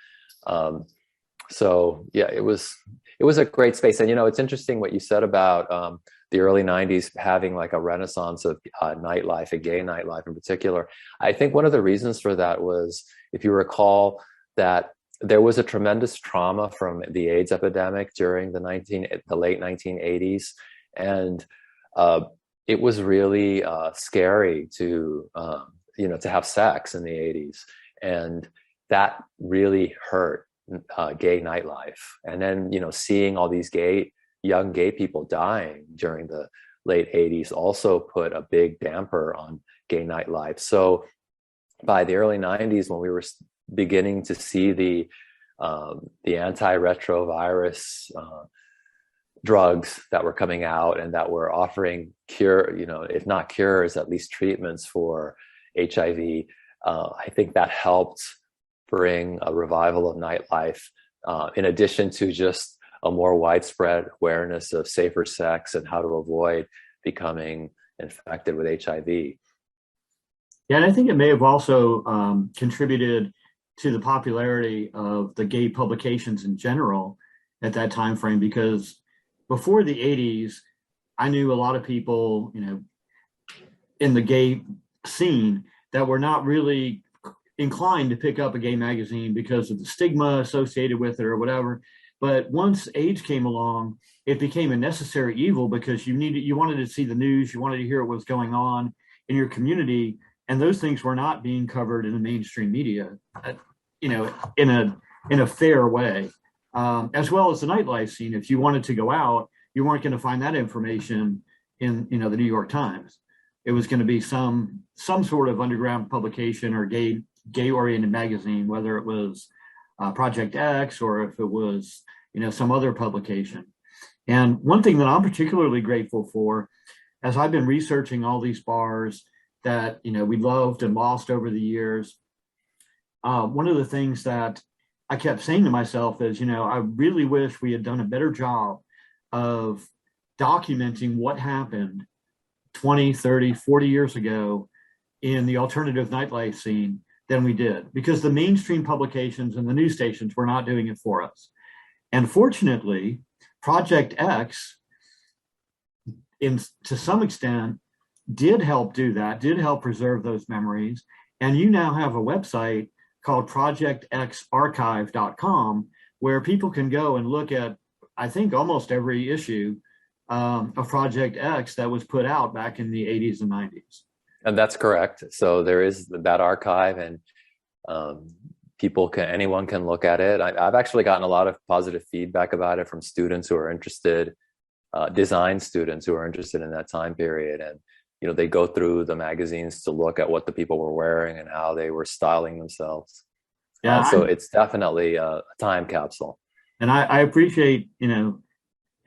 So yeah, it was a great space. And it's interesting what you said about the early 90s having like a renaissance of nightlife, a gay nightlife in particular. I think one of the reasons for that was, if you recall, that there was a tremendous trauma from the AIDS epidemic during the late 1980s, and it was really scary to to have sex in the 80s, and that really hurt gay nightlife. And then seeing all these young gay people dying during the late 80s also put a big damper on gay nightlife. So by the early 90s, when we were beginning to see the antiretrovirus drugs that were coming out and that were offering if not cures, at least treatments for HIV, I think that helped bring a revival of nightlife, in addition to just a more widespread awareness of safer sex and how to avoid becoming infected with HIV. Yeah, and I think it may have also contributed to the popularity of the gay publications in general at that time frame, because before the 80s, I knew a lot of people, in the gay scene that were not really inclined to pick up a gay magazine because of the stigma associated with it or whatever. But once AIDS came along, it became a necessary evil, because you wanted to see the news, you wanted to hear what was going on in your community, and those things were not being covered in the mainstream media, in a fair way. As well as the nightlife scene. If you wanted to go out, you weren't going to find that information in the New York Times. It was going to be some sort of underground publication or gay oriented magazine, whether it was Project X or if it was some other publication. And one thing that I'm particularly grateful for, as I've been researching all these bars that we loved and lost over the years, one of the things that I kept saying to myself is, I really wish we had done a better job of documenting what happened 20, 30, 40 years ago in the alternative nightlife scene than we did, because the mainstream publications and the news stations were not doing it for us. And fortunately, Project X, to some extent, did help do that, did help preserve those memories. And you now have a website called projectxarchive.com, where people can go and look at, I think, almost every issue of Project X that was put out back in the 80s and 90s. And that's correct. So there is that archive, and anyone can look at it. I've actually gotten a lot of positive feedback about it from students who are interested, design students who are interested in that time period. And they go through the magazines to look at what the people were wearing and how they were styling themselves. Yeah, so it's definitely a time capsule. And I appreciate,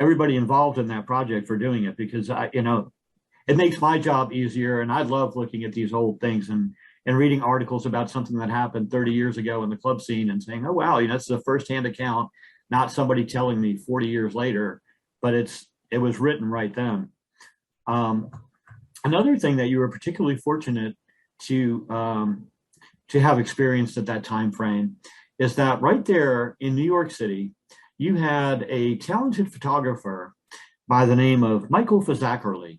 everybody involved in that project for doing it, because it makes my job easier. And I love looking at these old things and reading articles about something that happened 30 years ago in the club scene and saying, oh, wow, it's a firsthand account, not somebody telling me 40 years later, but it was written right then. Another thing that you were particularly fortunate to have experienced at that time frame is that right there in New York City, you had a talented photographer by the name of Michael Alig,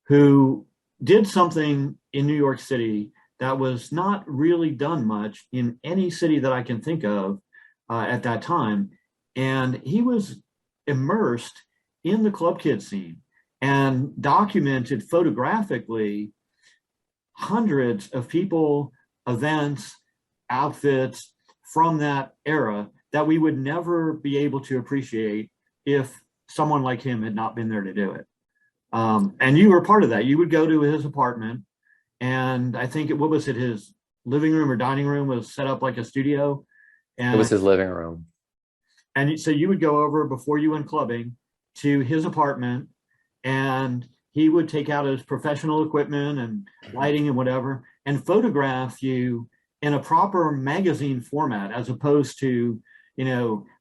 who did something in New York City that was not really done much in any city that I can think of at that time. And he was immersed in the club kid scene and documented photographically hundreds of people, events, outfits from that era that we would never be able to appreciate if someone like him had not been there to do it. And you were part of that. You would go to his apartment, and I think his living room or dining room was set up like a studio. And it was his living room. And so you would go over before you went clubbing to his apartment, and he would take out his professional equipment and lighting and whatever, and photograph you in a proper magazine format, as opposed to,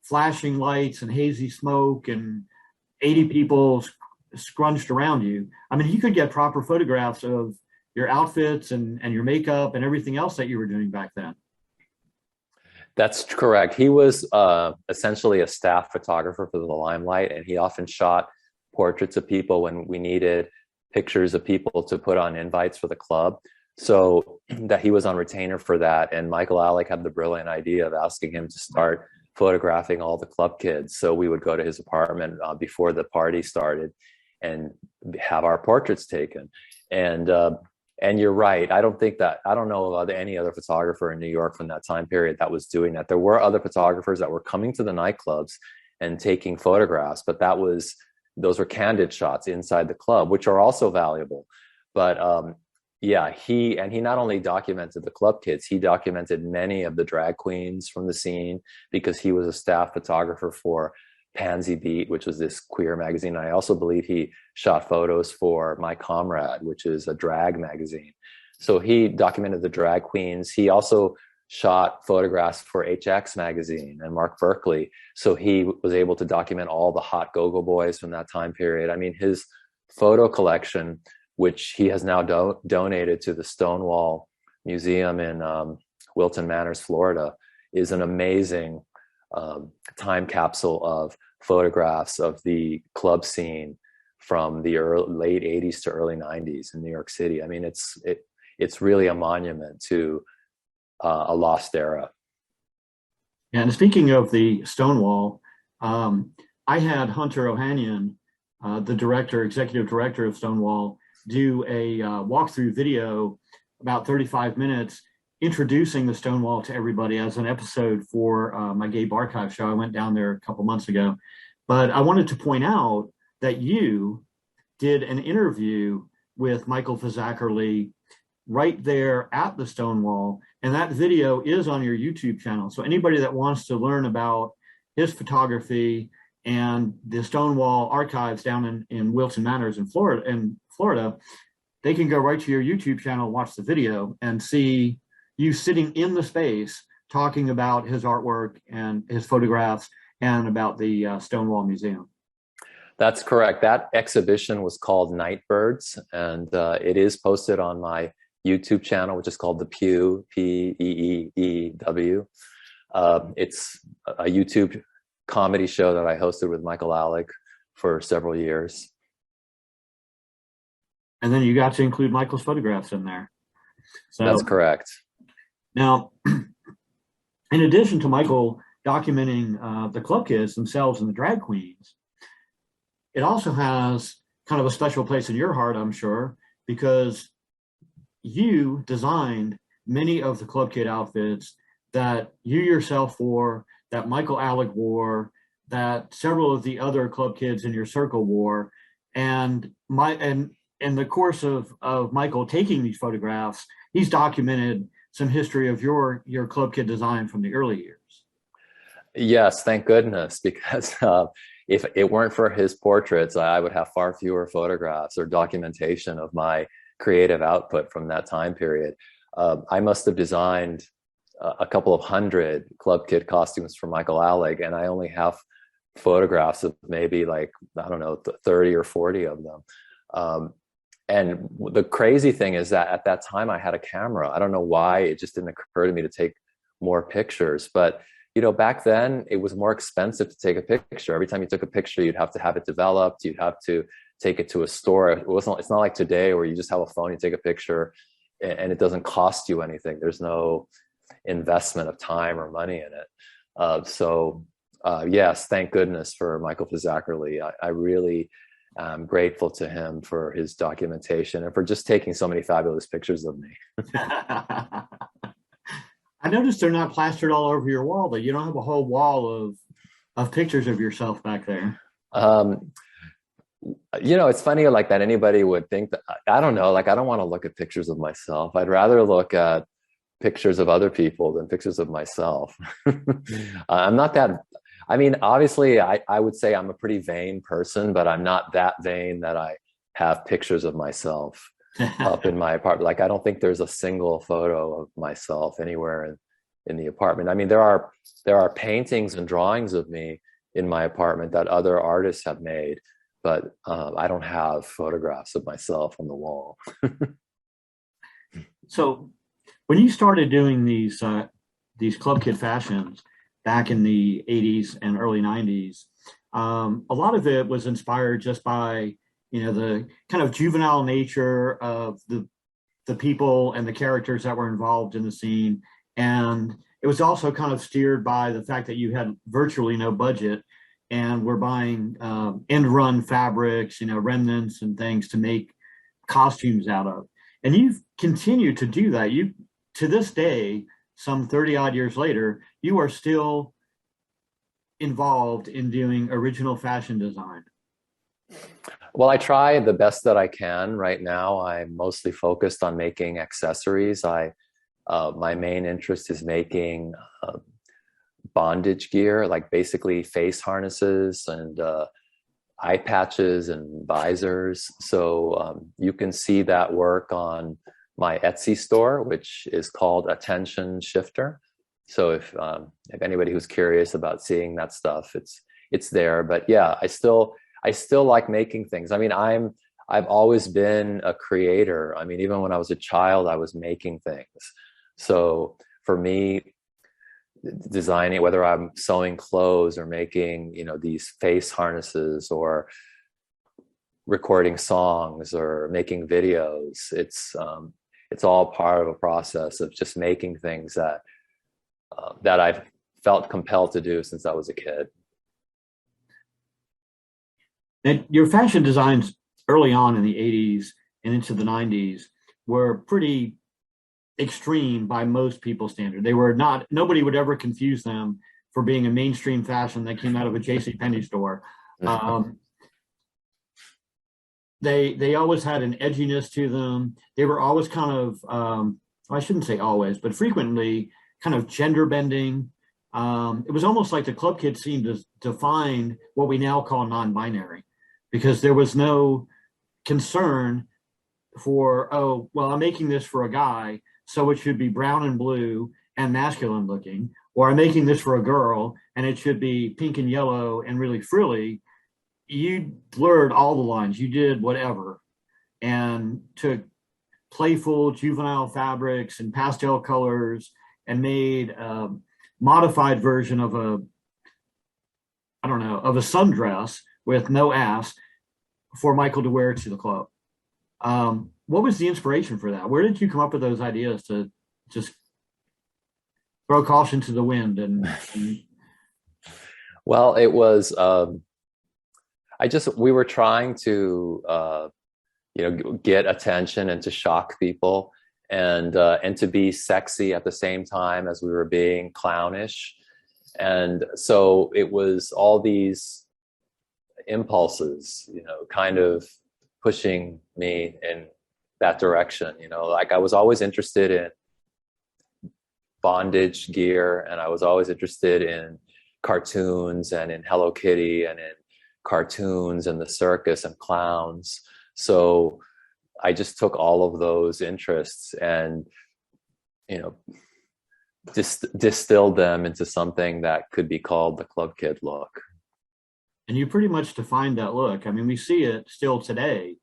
flashing lights and hazy smoke and 80 people scrunched around you. I mean, you could get proper photographs of your outfits and your makeup and everything else that you were doing back then. That's correct. He was essentially a staff photographer for the Limelight, and he often shot portraits of people when we needed pictures of people to put on invites for the club. So that he was on retainer for that. And Michael Alig had the brilliant idea of asking him to start photographing all the club kids. So we would go to his apartment before the party started and have our portraits taken. And you're right. I don't know of any other photographer in New York from that time period that was doing that. There were other photographers that were coming to the nightclubs and taking photographs, but those were candid shots inside the club, which are also valuable. But yeah, he not only documented the club kids, he documented many of the drag queens from the scene because he was a staff photographer for Pansy Beat, which was this queer magazine. I also believe he shot photos for My Comrade, which is a drag magazine. So he documented the drag queens. He also shot photographs for HX magazine and Mark Berkeley. So he was able to document all the hot go-go boys from that time period. I mean, his photo collection, which he has now donated to the Stonewall Museum in Wilton Manors, Florida, is an amazing time capsule of photographs of the club scene from the late 80s to early 90s in New York City. I mean, it's really a monument to a lost era. And speaking of the Stonewall, I had Hunter Ohanian, the executive director of Stonewall, do a walkthrough video about 35 minutes introducing the Stonewall to everybody as an episode for my GayBarchives show. I went down there a couple months ago, but I wanted to point out that you did an interview with Michael Alig right there at the Stonewall, and that video is on your YouTube channel. So anybody that wants to learn about his photography and the Stonewall archives down in Wilton Manors in Florida, they can go right to your YouTube channel, watch the video, and see you sitting in the space talking about his artwork and his photographs and about the Stonewall Museum. That's correct. That exhibition was called Nightbirds, and it is posted on my YouTube channel, which is called The Pew, P-E-E-E-W. It's a YouTube comedy show that I hosted with Michael Alig for several years. And then you got to include Michael's photographs in there. So, that's correct. Now, in addition to Michael documenting the club kids themselves and the drag queens, it also has kind of a special place in your heart, I'm sure, because you designed many of the club kid outfits that you yourself wore, that Michael Alig wore, that several of the other club kids in your circle wore. And in the course of Michael taking these photographs, he's documented some history of your club kid design from the early years. Yes, thank goodness, because if it weren't for his portraits, I would have far fewer photographs or documentation of my creative output from that time period. I must have designed a couple of hundred club kid costumes for Michael Alig, and I only have photographs of maybe 30 or 40 of them. And the crazy thing is that at that time I had a camera. I don't know why it just didn't occur to me to take more pictures, but back then it was more expensive to take a picture. Every time you took a picture, you'd have to have it developed. You'd have to take it to a store. It's not like today where you just have a phone, you take a picture and it doesn't cost you anything. There's no investment of time or money in it. Yes, thank goodness for Michael Alig. I really am grateful to him for his documentation and for just taking so many fabulous pictures of me. I noticed they're not plastered all over your wall, but you don't have a whole wall of pictures of yourself back there. It's funny like that. Anybody would think that, I don't know, I don't want to look at pictures of myself. I'd rather look at pictures of other people than pictures of myself. I'm not that, obviously I would say I'm a pretty vain person, but I'm not that vain that I have pictures of myself up in my apartment. I don't think there's a single photo of myself anywhere in the apartment. There are paintings and drawings of me in my apartment that other artists have made, but I don't have photographs of myself on the wall. So when you started doing these club kid fashions back in the 80s and early 90s, a lot of it was inspired just by the kind of juvenile nature of the the people and the characters that were involved in the scene. And it was also kind of steered by the fact that you had virtually no budget and we're buying end run fabrics, remnants and things to make costumes out of. And you've continued to do that. You, to this day, some 30 odd years later, you are still involved in doing original fashion design. Well, I try the best that I can. Right now, I'm mostly focused on making accessories. My main interest is making bondage gear, like basically face harnesses and eye patches and visors. So you can see that work on my Etsy store, which is called Attention Shifter. So if anybody who's curious about seeing that stuff, it's there. But yeah, I still like making things. I mean, I've always been a creator. I mean, even when I was a child, I was making things. So for me, designing, whether I'm sewing clothes or making, these face harnesses or recording songs or making videos, it's all part of a process of just making things that I've felt compelled to do since I was a kid. And your fashion designs early on in the 80s and into the 90s were pretty extreme by most people's standard. They were not, nobody would ever confuse them for being a mainstream fashion that came out of a JCPenney store. They always had an edginess to them. They were always kind of, I shouldn't say always, but frequently kind of gender bending. It was almost like the club kids seemed to define what we now call non-binary, because there was no concern for, oh, well, I'm making this for a guy, so it should be brown and blue and masculine looking, or I'm making this for a girl and it should be pink and yellow and really frilly. You blurred all the lines. You did whatever and took playful juvenile fabrics and pastel colors and made a modified version of a sundress with no ass for Michael to wear to the club. What was the inspiration for that? Where did you come up with those ideas to just throw caution to the wind? Well, it was, we were trying to, get attention and to shock people and to be sexy at the same time as we were being clownish. And so it was all these impulses, kind of pushing me in that direction. Like I was always interested in bondage gear, and I was always interested in cartoons and in Hello Kitty and in cartoons and the circus and clowns. So I just took all of those interests and, distilled them into something that could be called the club kid look. And you pretty much defined that look. I mean, we see it still today,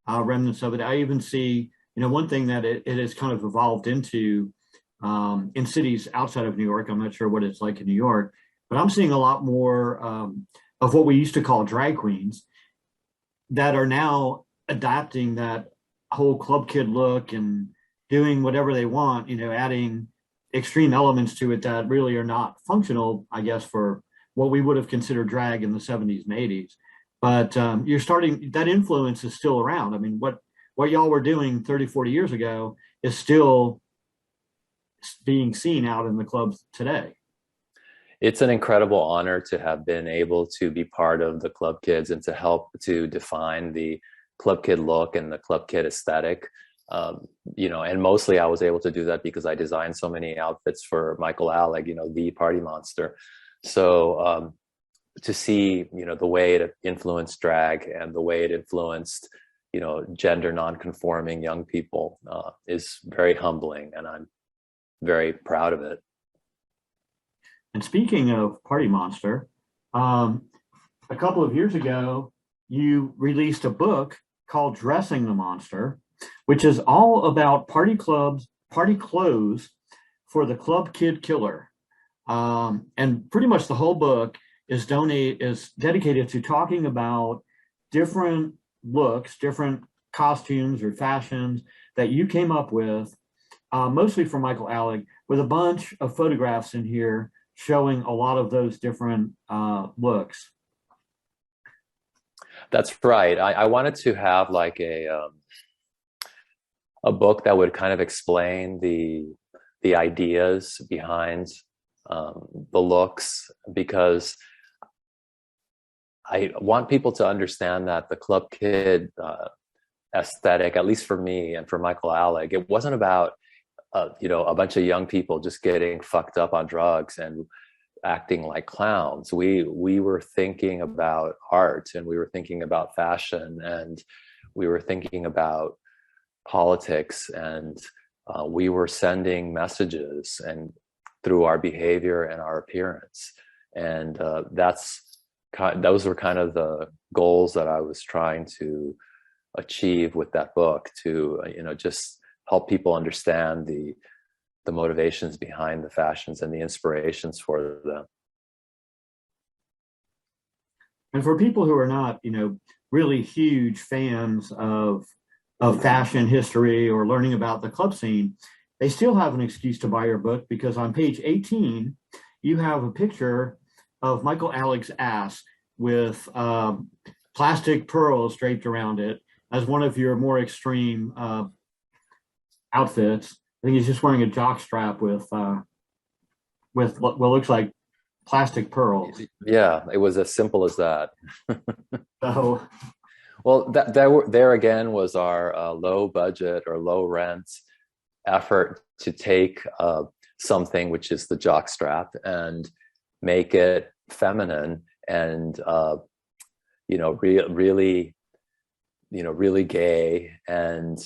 remnants of it. I even see, one thing that it has kind of evolved into in cities outside of New York. I'm not sure what it's like in New York, but I'm seeing a lot more of what we used to call drag queens that are now adapting that whole club kid look and doing whatever they want, adding extreme elements to it that really are not functional, I guess, for what we would have considered drag in the 70s and 80s. But you're starting, that influence is still around. I mean, what y'all were doing 30, 40 years ago is still being seen out in the clubs today. It's an incredible honor to have been able to be part of the Club Kids and to help to define the Club Kid look and the Club Kid aesthetic. And mostly I was able to do that because I designed so many outfits for Michael Alig, the party monster. So to see, the way it influenced drag and the way it influenced, gender non-conforming young people is very humbling, and I'm very proud of it. And speaking of Party Monster, a couple of years ago, you released a book called Dressing the Monster, which is all about party clothes for the club kid killer. And pretty much the whole book is dedicated to talking about different looks, different costumes or fashions that you came up with, mostly from Michael Alig, with a bunch of photographs in here showing a lot of those different looks. That's right. I wanted to have like a book that would kind of explain the ideas behind the looks, because I want people to understand that the Club Kid aesthetic, at least for me and for Michael Alig, it wasn't about a bunch of young people just getting fucked up on drugs and acting like clowns. We were thinking about art, and we were thinking about fashion, and we were thinking about politics, and we were sending messages and through our behavior and our appearance. And those were kind of the goals that I was trying to achieve with that book, to just help people understand the motivations behind the fashions and the inspirations for them. And for people who are not, really huge fans of fashion history or learning about the club scene, they still have an excuse to buy your book, because on page 18, you have a picture of Michael Alig's ass with plastic pearls draped around it as one of your more extreme outfits. I think he's just wearing a jock strap with what looks like plastic pearls. Yeah, it was as simple as that. So, well, there again was our low budget or low rent effort to take something which is the jock strap and make it feminine and really gay, and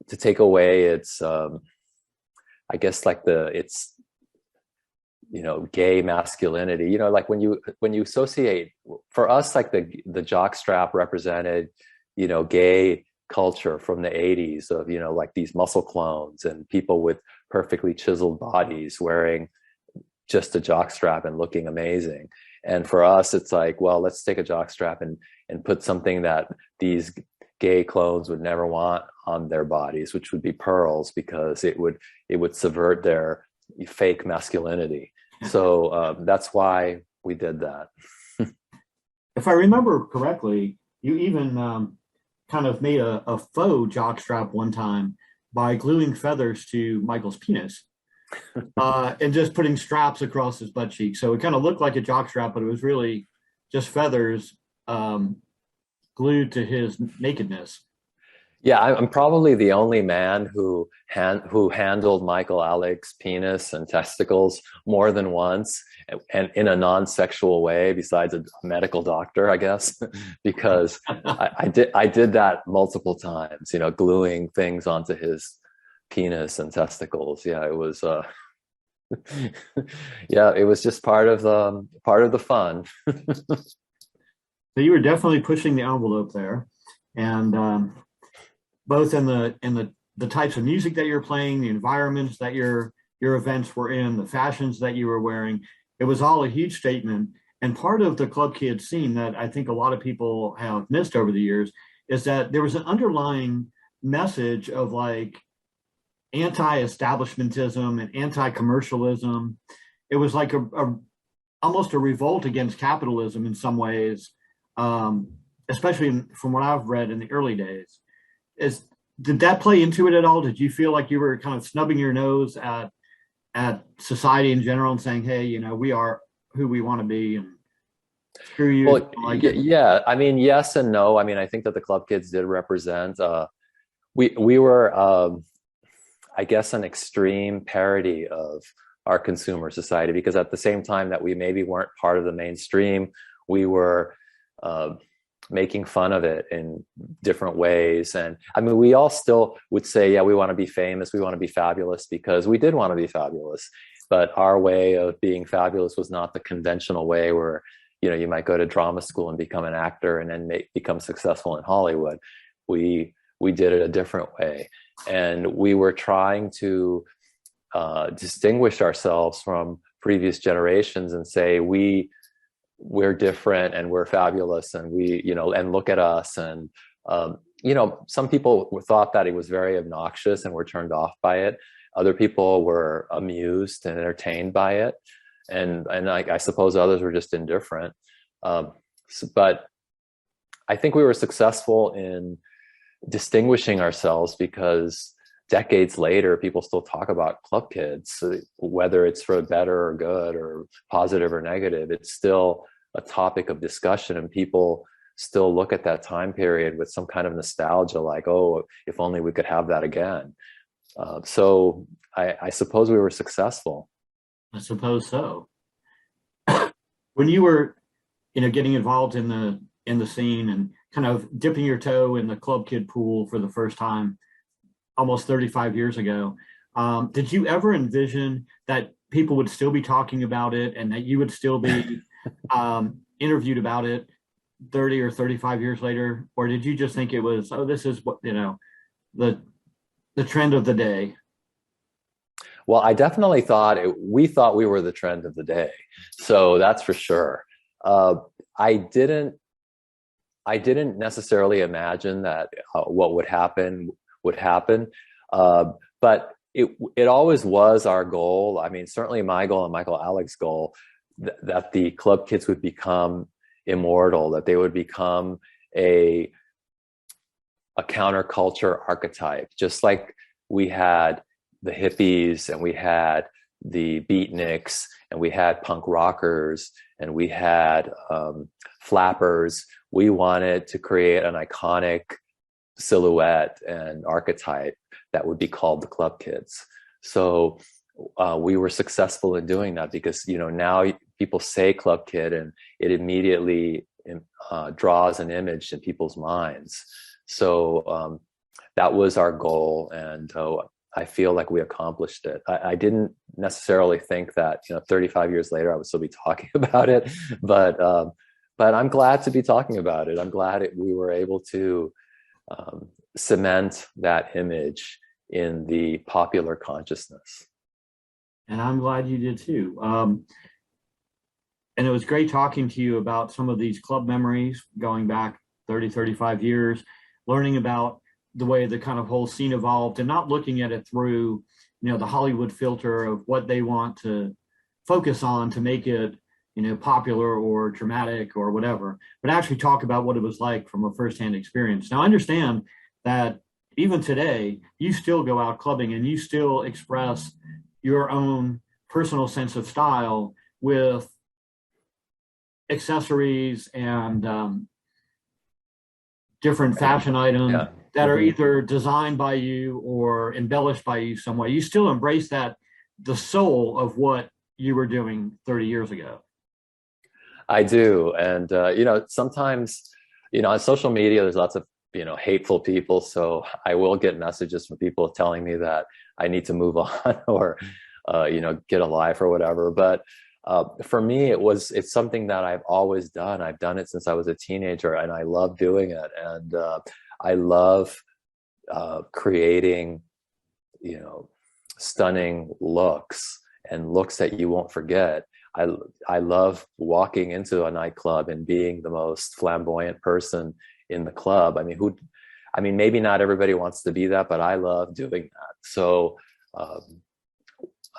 to take away its I guess like it's gay masculinity, like when you associate, for us, like the jock strap represented gay culture from the 80s of like these muscle clones and people with perfectly chiseled bodies wearing just a jock strap and looking amazing. And for us, it's like, well, let's take a jock strap and put something that these gay clones would never want on their bodies, which would be pearls, because it would subvert their fake masculinity. So that's why we did that. If I remember correctly, you even kind of made a faux jockstrap one time by gluing feathers to Michael's penis and just putting straps across his butt cheek. So it kind of looked like a jockstrap, but it was really just feathers glued to his nakedness. Yeah, I'm probably the only man who handled Michael Alig's penis and testicles more than once, and in a non-sexual way, besides a medical doctor, I guess, because I did that multiple times, gluing things onto his penis and testicles. Yeah, it was yeah, it was just part of the fun. So you were definitely pushing the envelope there, and both in the types of music that you're playing, the environments that your events were in, the fashions that you were wearing. It was all a huge statement. And part of the Club Kid scene that I think a lot of people have missed over the years is that there was an underlying message of like anti-establishmentism and anti-commercialism. It was like almost a revolt against capitalism in some ways, especially from what I've read in the early days. Did that play into it at all? Did you feel like you were kind of snubbing your nose at society in general and saying, hey, we are who we want to be, and screw you? Well, yeah, I mean, yes and no. I mean, I think that the Club Kids did represent, we were, I guess, an extreme parody of our consumer society, because at the same time that we maybe weren't part of the mainstream, we were making fun of it in different ways. And I mean, we all still would say, yeah, we want to be famous, we want to be fabulous, because we did want to be fabulous. But our way of being fabulous was not the conventional way where, you might go to drama school and become an actor and then become successful in Hollywood. We did it a different way. And we were trying to distinguish ourselves from previous generations and say, we're different and we're fabulous, and and look at us. And some people thought that it was very obnoxious and were turned off by it. Other people were amused and entertained by it. And I suppose others were just indifferent. But I think we were successful in distinguishing ourselves because decades later, people still talk about club kids, whether it's for better or good or positive or negative. It's still a topic of discussion, and people still look at that time period with some kind of nostalgia, like, oh, if only we could have that again. So I suppose we were successful. I suppose so. When you were, getting involved in the scene and kind of dipping your toe in the club kid pool for the first time, almost 35 years ago, did you ever envision that people would still be talking about it and that you would still be interviewed about it 30 or 35 years later? Or did you just think it was, oh, this is what, the trend of the day? Well, I definitely thought we thought we were the trend of the day. So that's for sure. I didn't necessarily imagine that what would happen would happen. But it always was our goal. I mean, certainly my goal and Michael Alig's goal, that the club kids would become immortal, that they would become a counterculture archetype, just like we had the hippies and we had the beatniks and we had punk rockers and we had flappers. We wanted to create an iconic silhouette and archetype that would be called the club kids. So we were successful in doing that because, now people say club kid and it immediately draws an image in people's minds. So that was our goal, and I feel like we accomplished it. I didn't necessarily think that 35 years later I would still be talking about it, but I'm glad to be talking about it. I'm glad we were able to cement that image in the popular consciousness. And I'm glad you did too. And it was great talking to you about some of these club memories going back 30, 35 years, learning about the way the kind of whole scene evolved and not looking at it through, the Hollywood filter of what they want to focus on to make it, popular or dramatic or whatever, but actually talk about what it was like from a firsthand experience. Now, I understand that even today, you still go out clubbing and you still express your own personal sense of style with accessories and different fashion items that are either designed by you or embellished by you some way. You still embrace that, the soul of what you were doing 30 years ago. I do. And, sometimes, on social media, there's lots of, hateful people. So I will get messages from people telling me that I need to move on or, get a life or whatever. But for me, it's something that I've always done. I've done it since I was a teenager and I love doing it. And I love creating, stunning looks and looks that you won't forget. I love walking into a nightclub and being the most flamboyant person in the club. I mean, maybe not everybody wants to be that, but I love doing that. So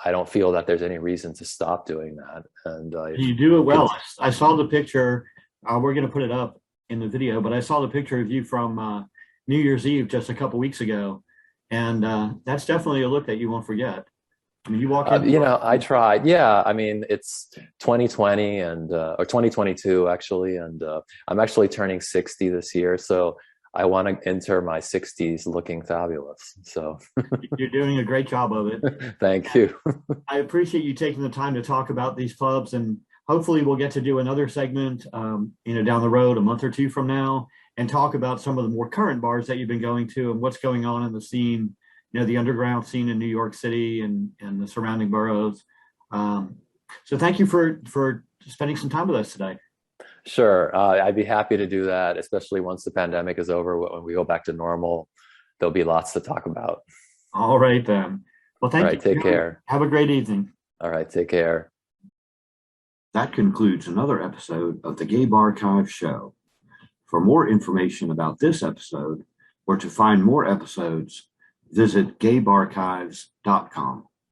I don't feel that there's any reason to stop doing that. And you do it well. I saw the picture. We're going to put it up in the video, but I saw the picture of you from New Year's Eve just a couple weeks ago, and that's definitely a look that you won't forget. I mean, you walk in. I tried. Yeah, I mean, it's 2020 or 2022 actually, and I'm actually turning 60 this year, so I want to enter my 60s looking fabulous. So you're doing a great job of it. Thank you. I appreciate you taking the time to talk about these clubs, and hopefully we'll get to do another segment, down the road, a month or two from now, and talk about some of the more current bars that you've been going to and what's going on in the scene, the underground scene in New York City and the surrounding boroughs. So thank you for spending some time with us today. Sure. I'd be happy to do that, especially once the pandemic is over. When we go back to normal, there'll be lots to talk about. All right, then. Well, thank you. All right, take care. Have a great evening. All right, take care. That concludes another episode of the GayBarchives show. For more information about this episode, or to find more episodes, visit GayBarchives.com.